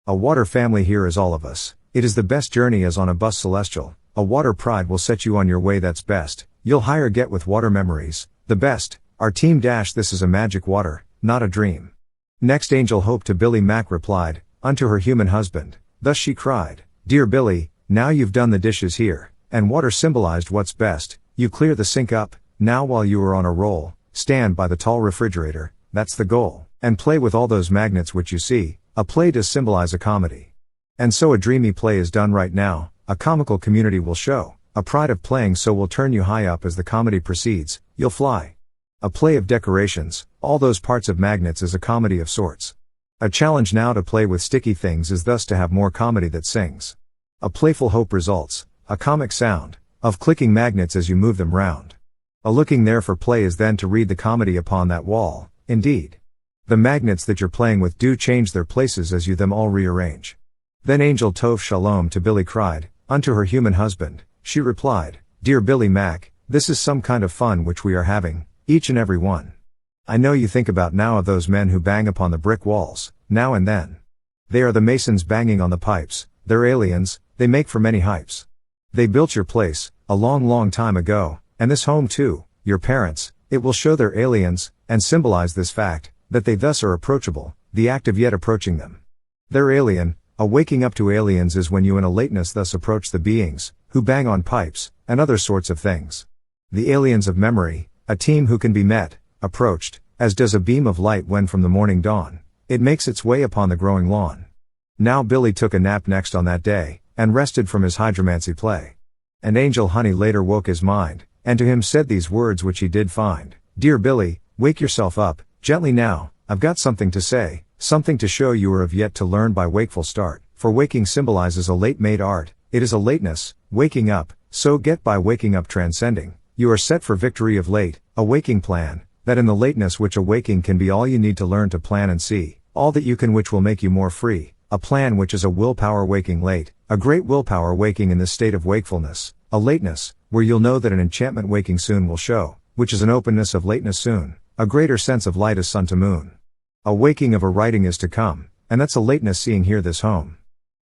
A water family here is all of us, it is the best journey as on a bus celestial, a water pride will set you on your way that's best, you'll higher get with water memories, the best, our team dash this is a magic water, not a dream. Next Angel Hope to Billy Mac replied, unto her human husband, thus she cried, dear Billy, now you've done the dishes here, and water symbolized what's best, you clear the sink up, now while you are on a roll, stand by the tall refrigerator, that's the goal, and play with all those magnets which you see, a play does symbolize a comedy. And so a dreamy play is done right now, a comical community will show, a pride of playing so will turn you high up as the comedy proceeds, you'll fly. A play of decorations, all those parts of magnets is a comedy of sorts. A challenge now to play with sticky things is thus to have more comedy that sings. A playful hope results, a comic sound, of clicking magnets as you move them round. A looking there for play is then to read the comedy upon that wall, indeed. The magnets that you're playing with do change their places as you them all rearrange. Then Angel Tove Shalom to Billy cried, unto her human husband, she replied, dear Billy Mac, this is some kind of fun which we are having, each and every one. I know you think about now of those men who bang upon the brick walls, now and then. They are the masons banging on the pipes, they're aliens, they make for many hypes. They built your place, a long long time ago, and this home too, your parents, it will show they're aliens, and symbolize this fact, that they thus are approachable, the act of yet approaching them. They're alien, a waking up to aliens is when you in a lateness thus approach the beings, who bang on pipes, and other sorts of things. The aliens of memory, a team who can be met, approached, as does a beam of light when from the morning dawn, it makes its way upon the growing lawn. Now Billy took a nap next on that day, and rested from his hydromancy play. And Angel Honey later woke his mind, and to him said these words which he did find, dear Billy, wake yourself up, gently now, I've got something to say, something to show you are of yet to learn by wakeful start, for waking symbolizes a late made art, it is a lateness, waking up, so get by waking up transcending, you are set for victory of late, a waking plan, that in the lateness which awaking can be all you need to learn to plan and see, all that you can which will make you more free, a plan which is a willpower waking late, a great willpower waking in this state of wakefulness, a lateness, where you'll know that an enchantment waking soon will show, which is an openness of lateness soon, a greater sense of light as sun to moon. A waking of a writing is to come, and that's a lateness seeing here this home.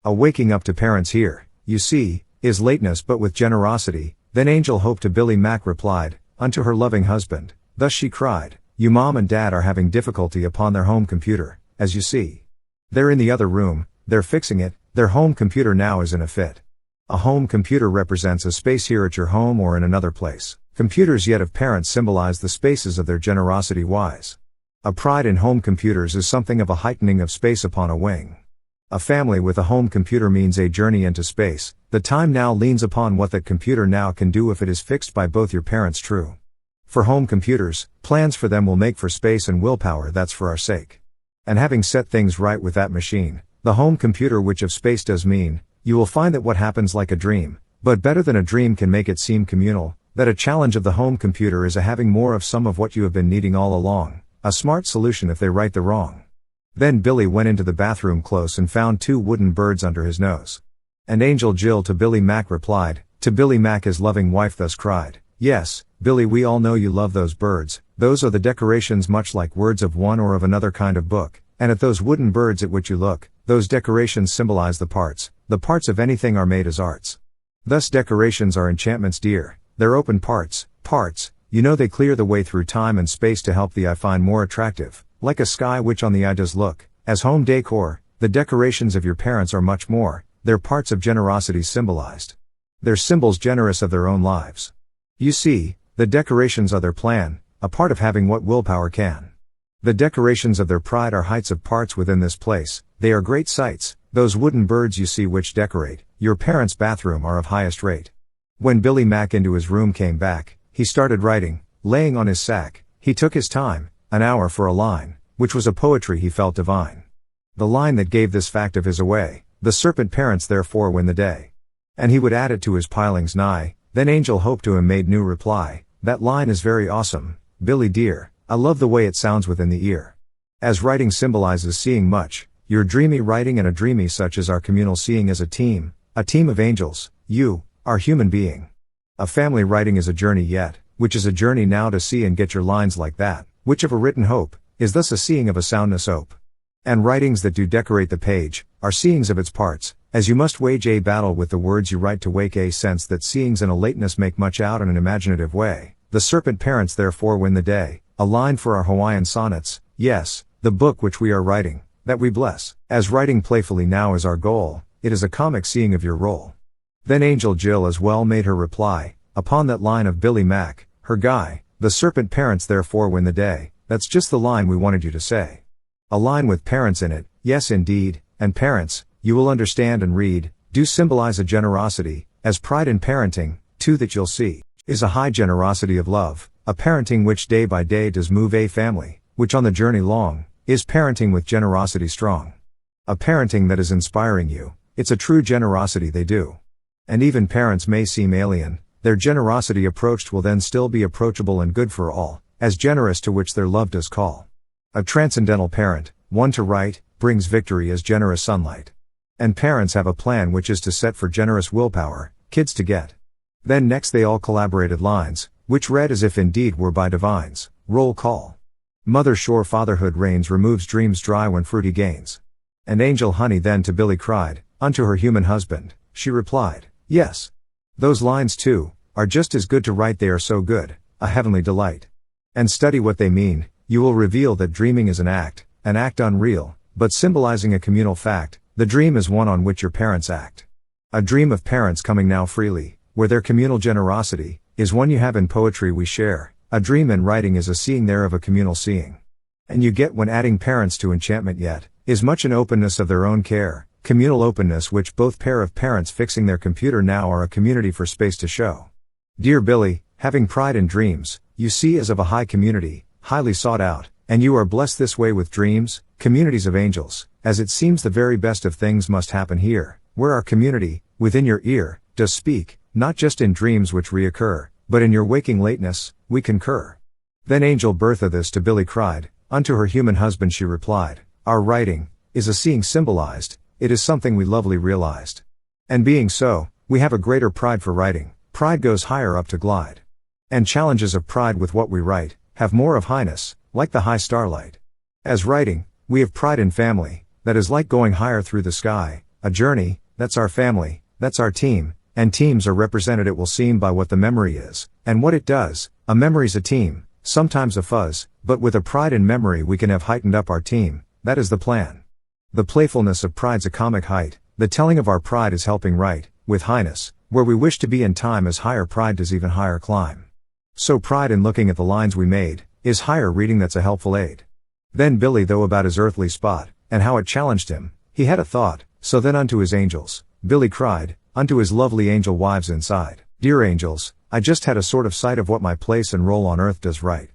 A waking up to parents here, you see, is lateness but with generosity, then Angel Hope to Billy Mac replied, unto her loving husband, thus she cried, you mom and dad are having difficulty upon their home computer, as you see. They're in the other room, they're fixing it, their home computer now is in a fit. A home computer represents a space here at your home or in another place. Computers yet of parents symbolize the spaces of their generosity wise. A pride in home computers is something of a heightening of space upon a wing. A family with a home computer means a journey into space, the time now leans upon what that computer now can do if it is fixed by both your parents true. For home computers, plans for them will make for space and willpower that's for our sake. And having set things right with that machine, the home computer which of space does mean, you will find that what happens like a dream, but better than a dream can make it seem communal, that a challenge of the home computer is a having more of some of what you have been needing all along, a smart solution if they right the wrong. Then Billy went into the bathroom close and found 2 wooden birds under his nose. And Angel Jill to Billy Mac replied, to Billy Mac his loving wife thus cried, yes, Billy we all know you love those birds, those are the decorations much like words of one or of another kind of book, and at those wooden birds at which you look, those decorations symbolize the parts of anything are made as arts. Thus decorations are enchantments dear, they're open parts, you know they clear the way through time and space to help the eye find more attractive, like a sky which on the eye does look, as home decor, the decorations of your parents are much more, they're parts of generosity symbolized. They're symbols generous of their own lives. You see, the decorations are their plan, a part of having what willpower can. The decorations of their pride are heights of parts within this place, they are great sights, those wooden birds you see which decorate your parents' bathroom are of highest rate. When Billy Mack into his room came back, he started writing, laying on his sack, he took his time, an hour for a line, which was a poetry he felt divine. The line that gave this fact of his away, the serpent parents therefore win the day. And he would add it to his pilings nigh, then Angel Hope to him made new reply, that line is very awesome, Billy dear, I love the way it sounds within the ear. As writing symbolizes seeing much, your dreamy writing and a dreamy such as our communal seeing as a team of angels, you, our human being. A family writing is a journey yet, which is a journey now to see and get your lines like that, which of a written hope, is thus a seeing of a soundness ope. And writings that do decorate the page, are seeings of its parts, as you must wage a battle with the words you write to wake a sense that seeings and a lateness make much out in an imaginative way. The serpent parents therefore win the day, a line for our Hawaiian sonnets, yes, the book which we are writing, that we bless. As writing playfully now is our goal, it is a comic seeing of your role. Then Angel Jill as well made her reply, upon that line of Billy Mack, her guy, the serpent parents therefore win the day, that's just the line we wanted you to say. A line with parents in it, yes indeed, and parents, you will understand and read, do symbolize a generosity, as pride in parenting, too that you'll see, is a high generosity of love, a parenting which day by day does move a family, which on the journey long, is parenting with generosity strong. A parenting that is inspiring you, it's a true generosity they do. And even parents may seem alien, their generosity approached will then still be approachable and good for all, as generous to which their love does call. A transcendental parent, one to write, brings victory as generous sunlight. And parents have a plan which is to set for generous willpower, kids to get. Then next they all collaborated lines, which read as if indeed were by divines, roll call. Mother sure fatherhood reigns removes dreams dry when fruity gains. And Angel Honey then to Billy cried, unto her human husband, she replied, yes. Those lines too, are just as good to write they are so good, a heavenly delight. And study what they mean, you will reveal that dreaming is an act unreal, but symbolizing a communal fact, the dream is one on which your parents act. A dream of parents coming now freely, where their communal generosity, is one you have in poetry we share, a dream in writing is a seeing there of a communal seeing. And you get when adding parents to enchantment yet, is much an openness of their own care, communal openness which both pair of parents fixing their computer now are a community for space to show. Dear Billy, having pride in dreams, you see as of a high community, highly sought out, and you are blessed this way with dreams, communities of angels, as it seems the very best of things must happen here, where our community, within your ear, does speak, not just in dreams which reoccur, but in your waking lateness, we concur. Then Angel Bertha this to Billy cried, unto her human husband she replied, our writing, is a seeing symbolized, it is something we lovely realized. And being so, we have a greater pride for writing, pride goes higher up to glide. And challenges of pride with what we write, have more of highness, like the high starlight. As writing, we have pride in family, that is like going higher through the sky, a journey, that's our family, that's our team, and teams are represented it will seem by what the memory is, and what it does, a memory's a team, sometimes a fuzz, but with a pride in memory we can have heightened up our team, that is the plan. The playfulness of pride's a comic height, the telling of our pride is helping write, with highness, where we wish to be in time as higher pride does even higher climb. So pride in looking at the lines we made, is higher reading that's a helpful aid. Then Billy though about his earthly spot, and how it challenged him, he had a thought, so then unto his angels, Billy cried, unto his lovely angel wives inside, dear angels, I just had a sort of sight of what my place and role on earth does right.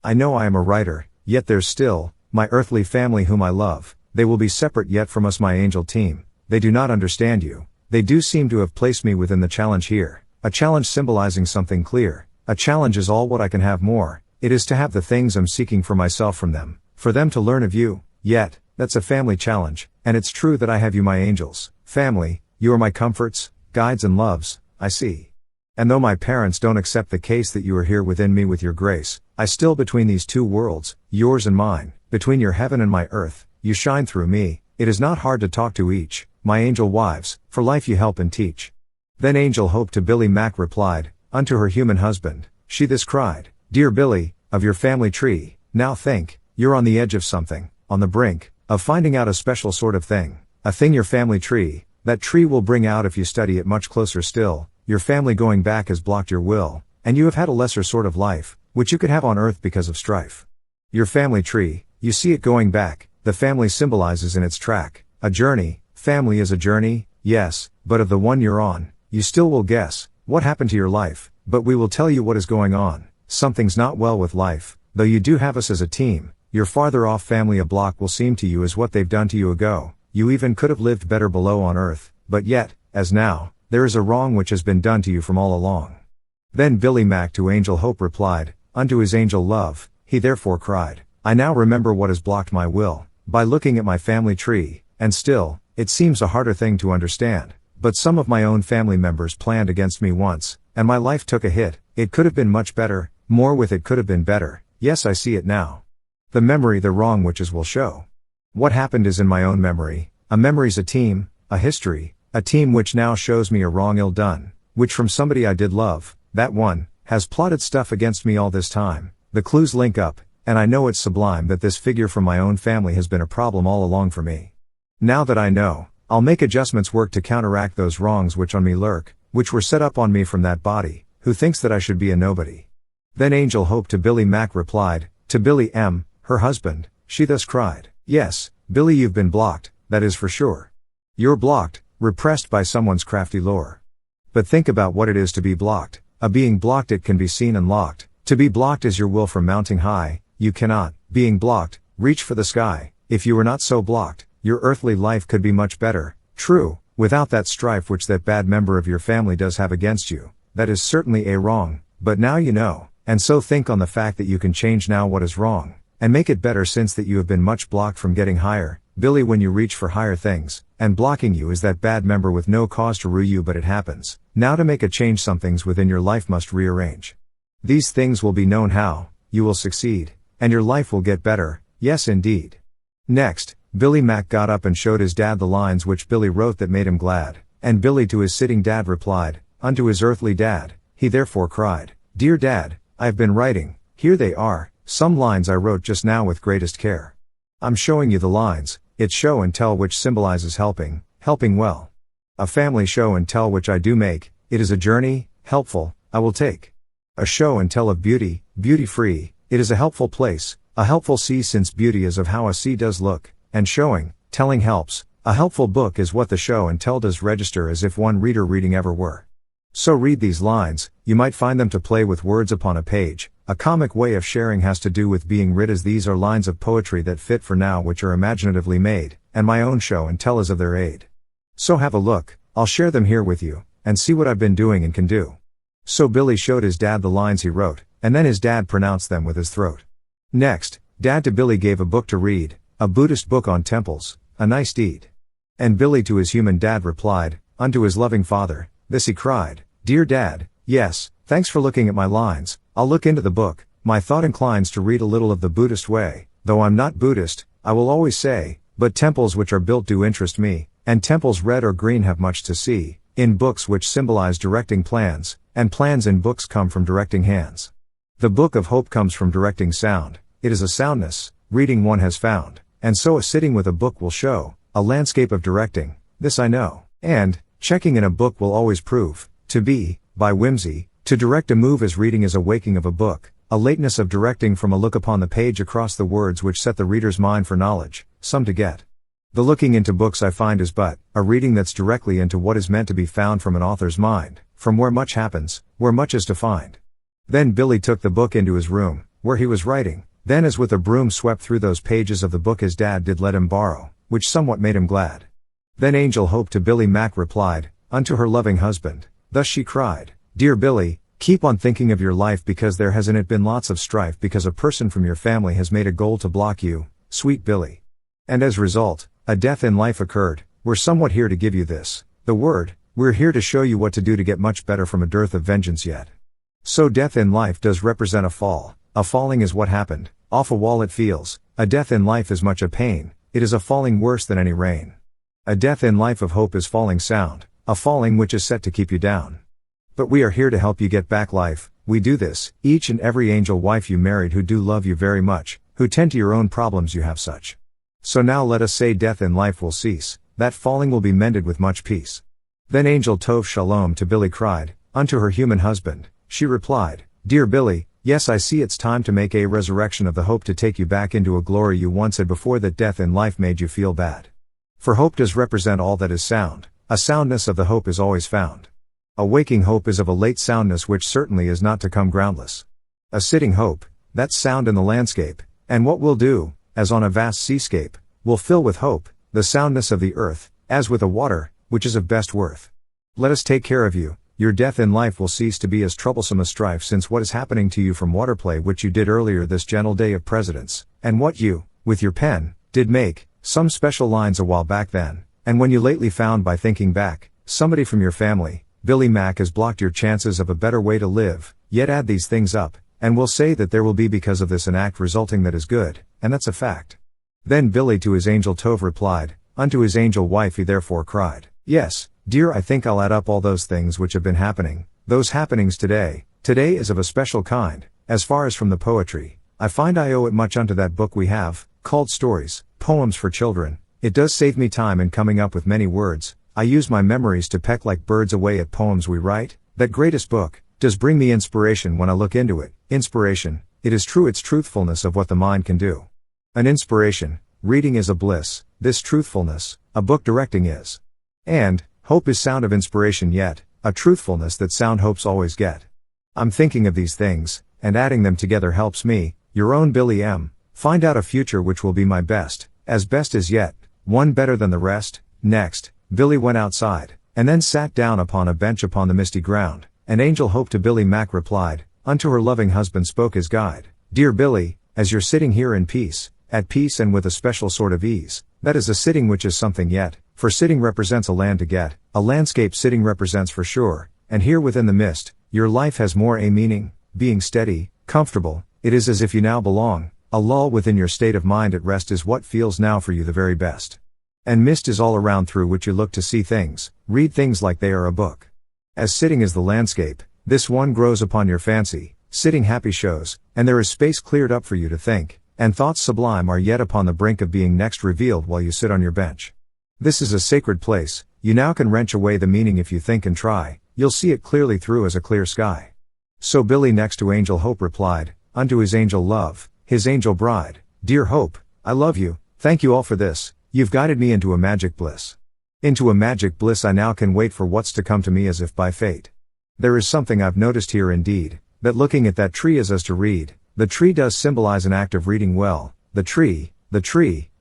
I know I am a writer, yet there's still, my earthly family whom I love, they will be separate yet from us my angel team, they do not understand you, they do seem to have placed me within the challenge here, a challenge symbolizing something clear, a challenge is all what I can have more, it is to have the things I'm seeking for myself from them, for them to learn of you, yet, that's a family challenge, and it's true that I have you my angels, family, you are my comforts, guides and loves, I see. And though my parents don't accept the case that you are here within me with your grace, I still between these two worlds, yours and mine, between your heaven and my earth, you shine through me, it is not hard to talk to each, my angel wives, for life you help and teach. Then Angel Hope to Billy Mack replied, unto her human husband, she this cried, dear Billy, of your family tree, now think, you're on the edge of something, on the brink, of finding out a special sort of thing, a thing your family tree, That tree will bring out if you study it much closer still, your family going back has blocked your will, and you have had a lesser sort of life, which you could have on earth because of strife. Your family tree, you see it going back, the family symbolizes in its track, a journey, family is a journey, yes, but of the one you're on, you still will guess, what happened to your life, but we will tell you what is going on, something's not well with life, though you do have us as a team, your farther off family a block will seem to you as what they've done to you ago, you even could have lived better below on earth, but yet, as now, there is a wrong which has been done to you from all along. Then Billy Mac to Angel Hope replied, unto his angel love, he therefore cried, I now remember what has blocked my will, by looking at my family tree, and still, it seems a harder thing to understand, but some of my own family members planned against me once, and my life took a hit, it could have been much better, more with it could have been better, yes I see it now. The memory the wrong which will show. What happened is in my own memory, a memory's a team, a history, a team which now shows me a wrong ill done, which from somebody I did love, that one, has plotted stuff against me all this time, the clues link up, and I know it's sublime that this figure from my own family has been a problem all along for me. Now that I know, I'll make adjustments work to counteract those wrongs which on me lurk, which were set up on me from that body, who thinks that I should be a nobody. Then Angel Hope to Billy Mac replied, to Billy M., her husband, she thus cried, yes, Billy you've been blocked, that is for sure. You're blocked, repressed by someone's crafty lure. But think about what it is to be blocked, a being blocked it can be seen and locked, to be blocked is your will from mounting high, you cannot, being blocked, reach for the sky, if you were not so blocked, your earthly life could be much better, true, without that strife which that bad member of your family does have against you, that is certainly a wrong, but now you know, and so think on the fact that you can change now what is wrong, and make it better since that you have been much blocked from getting higher, Billy when you reach for higher things, and blocking you is that bad member with no cause to rue you but it happens, now to make a change some things within your life must rearrange. These things will be known how, you will succeed, and your life will get better, yes indeed. Next, Billy Mac got up and showed his dad the lines which Billy wrote that made him glad, and Billy to his sitting dad replied, unto his earthly dad, he therefore cried, dear dad, I have been writing, here they are, some lines I wrote just now with greatest care. I'm showing you the lines, it's show and tell which symbolizes helping well. A family show and tell which I do make, it is a journey, helpful, I will take. A show and tell of beauty, beauty free, it is a helpful place, a helpful sea since beauty is of how a sea does look, and showing, telling helps, a helpful book is what the show and tell does register as if one reader reading ever were. So read these lines, you might find them to play with words upon a page, a comic way of sharing has to do with being rid as these are lines of poetry that fit for now which are imaginatively made, and my own show and tell is of their aid. So have a look, I'll share them here with you, and see what I've been doing and can do. So Billy showed his dad the lines he wrote, and then his dad pronounced them with his throat. Next, Dad to Billy gave a book to read, a Buddhist book on temples, a nice deed. And Billy to his human dad replied, unto his loving father, this he cried, dear Dad, yes, thanks for looking at my lines, I'll look into the book, my thought inclines to read a little of the Buddhist way, though I'm not Buddhist, I will always say, but temples which are built do interest me, and temples red or green have much to see, in books which symbolize directing plans, and plans in books come from directing hands. The Book of Hope comes from directing sound, it is a soundness, reading one has found, and so a sitting with a book will show, a landscape of directing, this I know, and, checking in a book will always prove, to be, by whimsy, to direct a move as reading is a waking of a book, a lateness of directing from a look upon the page across the words which set the reader's mind for knowledge, some to get. The looking into books I find is but, a reading that's directly into what is meant to be found from an author's mind, from where much happens, where much is to find. Then Billy took the book into his room, where he was writing, then as with a broom swept through those pages of the book his dad did let him borrow, which somewhat made him glad. Then Angel Hope to Billy Mac replied, unto her loving husband, thus she cried, dear Billy, keep on thinking of your life because there has in it been lots of strife because a person from your family has made a goal to block you, sweet Billy. And as result, a death in life occurred, we're somewhat here to give you this, the word, we're here to show you what to do to get much better from a dearth of vengeance yet. So death in life does represent a fall, a falling is what happened, off a wall it feels, a death in life is much a pain, it is a falling worse than any rain. A death in life of hope is falling sound, a falling which is set to keep you down. But we are here to help you get back life, we do this, each and every angel wife you married who do love you very much, who tend to your own problems you have such. So now let us say death in life will cease, that falling will be mended with much peace. Then Angel Tov Shalom to Billy cried, unto her human husband, she replied, Dear Billy, yes I see it's time to make a resurrection of the hope to take you back into a glory you once had before that death in life made you feel bad. For hope does represent all that is sound, a soundness of the hope is always found. A waking hope is of a late soundness which certainly is not to come groundless. A sitting hope, that's sound in the landscape, and what we'll do, as on a vast seascape, will fill with hope, the soundness of the earth, as with a water, which is of best worth. Let us take care of you, your death in life will cease to be as troublesome a strife since what is happening to you from waterplay which you did earlier this gentle day of presidents, and what you, with your pen, did make, some special lines a while back then, and when you lately found by thinking back, somebody from your family, Billy Mac has blocked your chances of a better way to live, yet add these things up, and we'll say that there will be because of this an act resulting that is good, and that's a fact. Then Billy to his angel Tov replied, unto his angel wife he therefore cried, Yes, dear I think I'll add up all those things which have been happening, those happenings today is of a special kind, as far as from the poetry, I find I owe it much unto that book we have, called Stories, Poems for Children, it does save me time in coming up with many words, I use my memories to peck like birds away at poems we write, that greatest book, does bring me inspiration when I look into it, inspiration, it is true its truthfulness of what the mind can do. An inspiration, reading is a bliss, this truthfulness, a book directing is. And, hope is sound of inspiration yet, a truthfulness that sound hopes always get. I'm thinking of these things, and adding them together helps me, your own Billy M., find out a future which will be my best as yet, one better than the rest. Next, Billy went outside, and then sat down upon a bench upon the misty ground, and Angel Hope to Billy Mac replied, unto her loving husband spoke his guide, Dear Billy, as you're sitting here in peace, at peace and with a special sort of ease, that is a sitting which is something yet, for sitting represents a land to get, a landscape sitting represents for sure, and here within the mist, your life has more a meaning, being steady, comfortable, it is as if you now belong, a lull within your state of mind at rest is what feels now for you the very best. And mist is all around through which you look to see things, read things like they are a book. As sitting is the landscape, this one grows upon your fancy, sitting happy shows, and there is space cleared up for you to think, and thoughts sublime are yet upon the brink of being next revealed while you sit on your bench. This is a sacred place, you now can wrench away the meaning if you think and try, you'll see it clearly through as a clear sky. So Billy next to Angel Hope replied, unto his angel love, his angel bride, Dear Hope, I love you, thank you all for this, you've guided me into a magic bliss. Into a magic bliss I now can wait for what's to come to me as if by fate. There is something I've noticed here indeed, that looking at that tree is as to read, the tree does symbolize an act of reading well, the tree,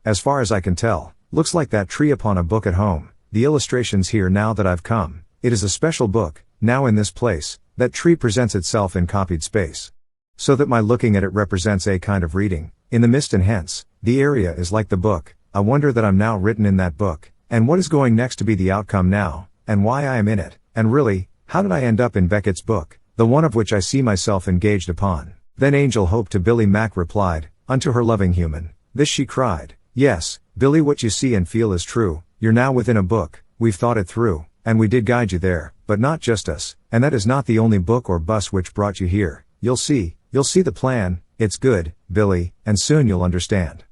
as far as I can tell, looks like that tree upon a book at home, the illustrations here now that I've come, it is a special book, now in this place, that tree presents itself in copied space. So that my looking at it represents a kind of reading, in the mist and hence, the area is like the book, I wonder that I'm now written in that book, and what is going next to be the outcome now, and why I am in it, and really, how did I end up in Beckett's book, the one of which I see myself engaged upon. Then Angel Hope to Billy Mac replied, unto her loving human, this she cried, Yes, Billy what you see and feel is true, you're now within a book, we've thought it through, and we did guide you there, but not just us, and that is not the only book or bus which brought you here, you'll see the plan, it's good, Billy, and soon you'll understand.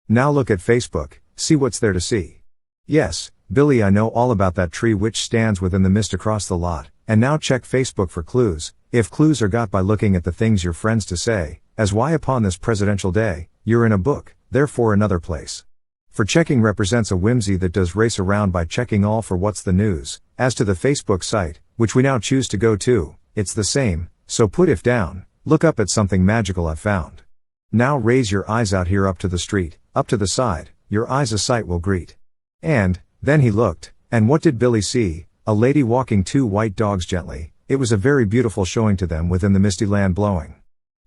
Now look at Facebook, see what's there to see. Yes, Billy I know all about that tree which stands within the mist across the lot, and now check Facebook for clues, if clues are got by looking at the things your friends to say, as why upon this presidential day, you're in a book, therefore another place. For checking represents a whimsy that does race around by checking all for what's the news, as to the Facebook site, which we now choose to go to, it's the same, so put if down, look up at something magical I've found. Now raise your eyes out here up to the street, up to the side, your eyes a sight will greet. And, then he looked, and what did Billy see? A lady walking two white dogs gently, it was a very beautiful showing to them within the misty land blowing.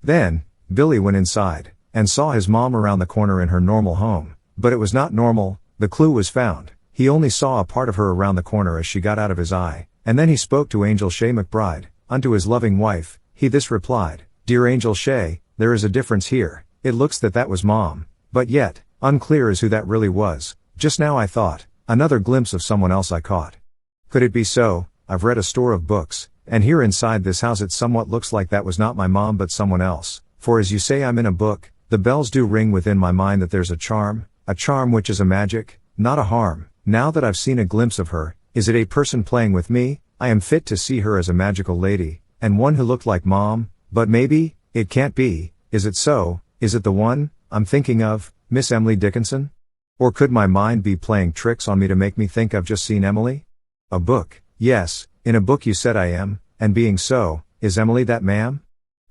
Then, Billy went inside, and saw his mom around the corner in her normal home, but it was not normal, the clue was found, he only saw a part of her around the corner as she got out of his eye, and then he spoke to Angel Shay McBride, unto his loving wife, he this replied, Dear Angel Shay, there is a difference here, it looks that was mom, but yet, unclear as who that really was, just now I thought, another glimpse of someone else I caught. Could it be so? I've read a store of books, and here inside this house it somewhat looks like that was not my mom but someone else, for as you say I'm in a book, the bells do ring within my mind that there's a charm which is a magic, not a harm, now that I've seen a glimpse of her, is it a person playing with me? I am fit to see her as a magical lady, and one who looked like Mom, but maybe, it can't be, is it so, is it the one I'm thinking of, Miss Emily Dickinson? Or could my mind be playing tricks on me to make me think I've just seen Emily? A book, yes, in a book you said I am, and being so, is Emily that ma'am?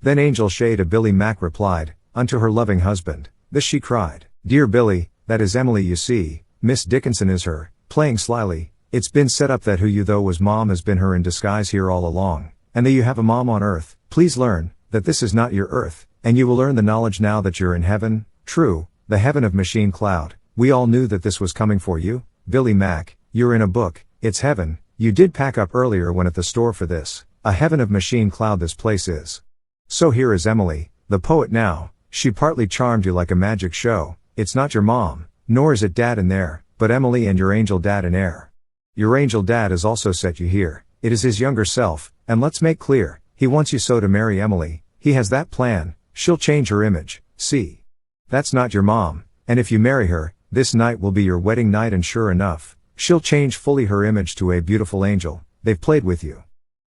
Then Angel Shade of Billy Mac replied, unto her loving husband, this she cried, dear Billy, that is Emily you see, Miss Dickinson is her, playing slyly, it's been set up that who you though was Mom has been her in disguise here all along, and that you have a mom on earth, please learn, that this is not your earth, and you will learn the knowledge now that you're in heaven, true, the heaven of Machine Cloud, we all knew that this was coming for you, Billy Mac, you're in a book, it's heaven, you did pack up earlier when at the store for this, a heaven of Machine Cloud this place is. So here is Emily, the poet now, she partly charmed you like a magic show, it's not your mom, nor is it dad in there, but Emily and your angel dad in air. Your angel dad has also set you here, it is his younger self, and let's make clear, he wants you so to marry Emily, he has that plan, she'll change her image, see. That's not your mom, and if you marry her, this night will be your wedding night and sure enough, she'll change fully her image to a beautiful angel, they've played with you.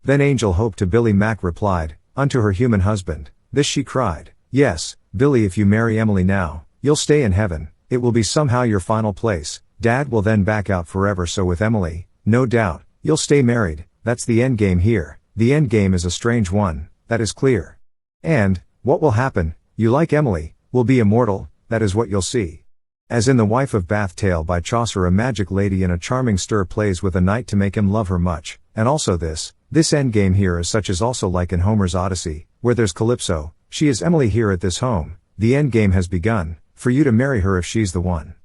Then Angel Hope to Billy Mac replied, unto her human husband, this she cried, yes, Billy if you marry Emily now, you'll stay in heaven, it will be somehow your final place, dad will then back out forever so with Emily, no doubt, you'll stay married, that's the end game here, the end game is a strange one, that is clear. And, what will happen, you like Emily, will be immortal, that is what you'll see. As in the Wife of Bath tale by Chaucer a magic lady in a charming stir plays with a knight to make him love her much, and also this endgame here is such as also like in Homer's Odyssey, where there's Calypso, she is Emily here at this home, the endgame has begun, for you to marry her if she's the one.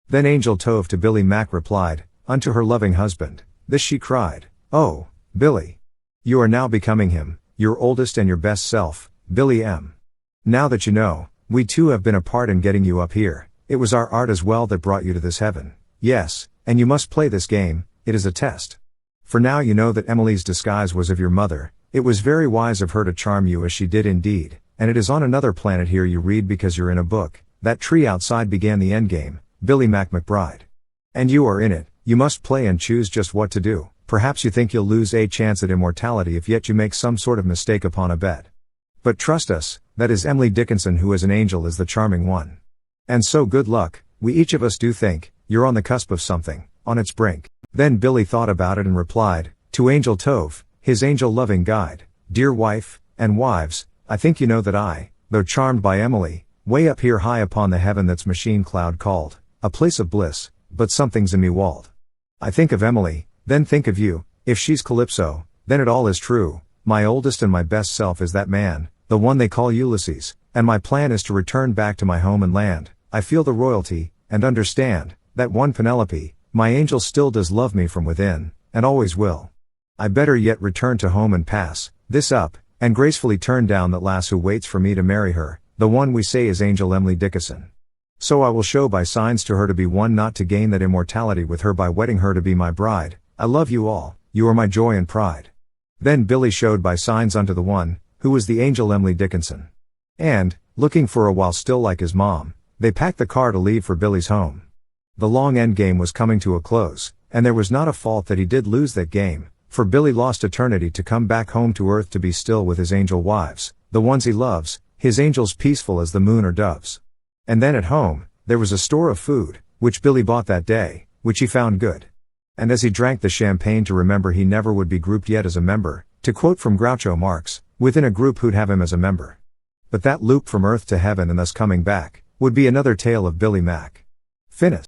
Then Angel Tove to Billy Mac replied, unto her loving husband, this she cried, oh, Billy. You are now becoming him, your oldest and your best self, Billy M. Now that you know, we two have been a part in getting you up here, it was our art as well that brought you to this heaven, yes, and you must play this game, it is a test. For now you know that Emily's disguise was of your mother, it was very wise of her to charm you as she did indeed, and it is on another planet here you read because you're in a book, that tree outside began the endgame, Billy McBride. And you are in it, you must play and choose just what to do, perhaps you think you'll lose a chance at immortality if yet you make some sort of mistake upon a bet. But trust us, that is Emily Dickinson who as an angel is the charming one. And so good luck, we each of us do think, you're on the cusp of something, on its brink. Then Billy thought about it and replied, to Angel Tove, his angel-loving guide, dear wife, and wives, I think you know that I, though charmed by Emily, way up here high upon the heaven that's Machine Cloud called, a place of bliss, but something's in me walled. I think of Emily, then think of you, if she's Calypso, then it all is true, my oldest and my best self is that man, the one they call Ulysses, and my plan is to return back to my home and land, I feel the royalty, and understand, that one Penelope, my angel still does love me from within, and always will. I better yet return to home and pass this up, and gracefully turn down that lass who waits for me to marry her, the one we say is Angel Emily Dickinson. So I will show by signs to her to be one not to gain that immortality with her by wedding her to be my bride, I love you all, you are my joy and pride. Then Billy showed by signs unto the one, who was the angel Emily Dickinson. And, looking for a while still like his mom, they packed the car to leave for Billy's home. The long end game was coming to a close, and there was not a fault that he did lose that game, for Billy lost eternity to come back home to earth to be still with his angel wives, the ones he loves, his angels peaceful as the moon or doves. And then at home, there was a store of food, which Billy bought that day, which he found good. And as he drank the champagne to remember he never would be grouped yet as a member, to quote from Groucho Marx, within a group who'd have him as a member. But that loop from earth to heaven and thus coming back, would be another tale of Billy Mac. Finis.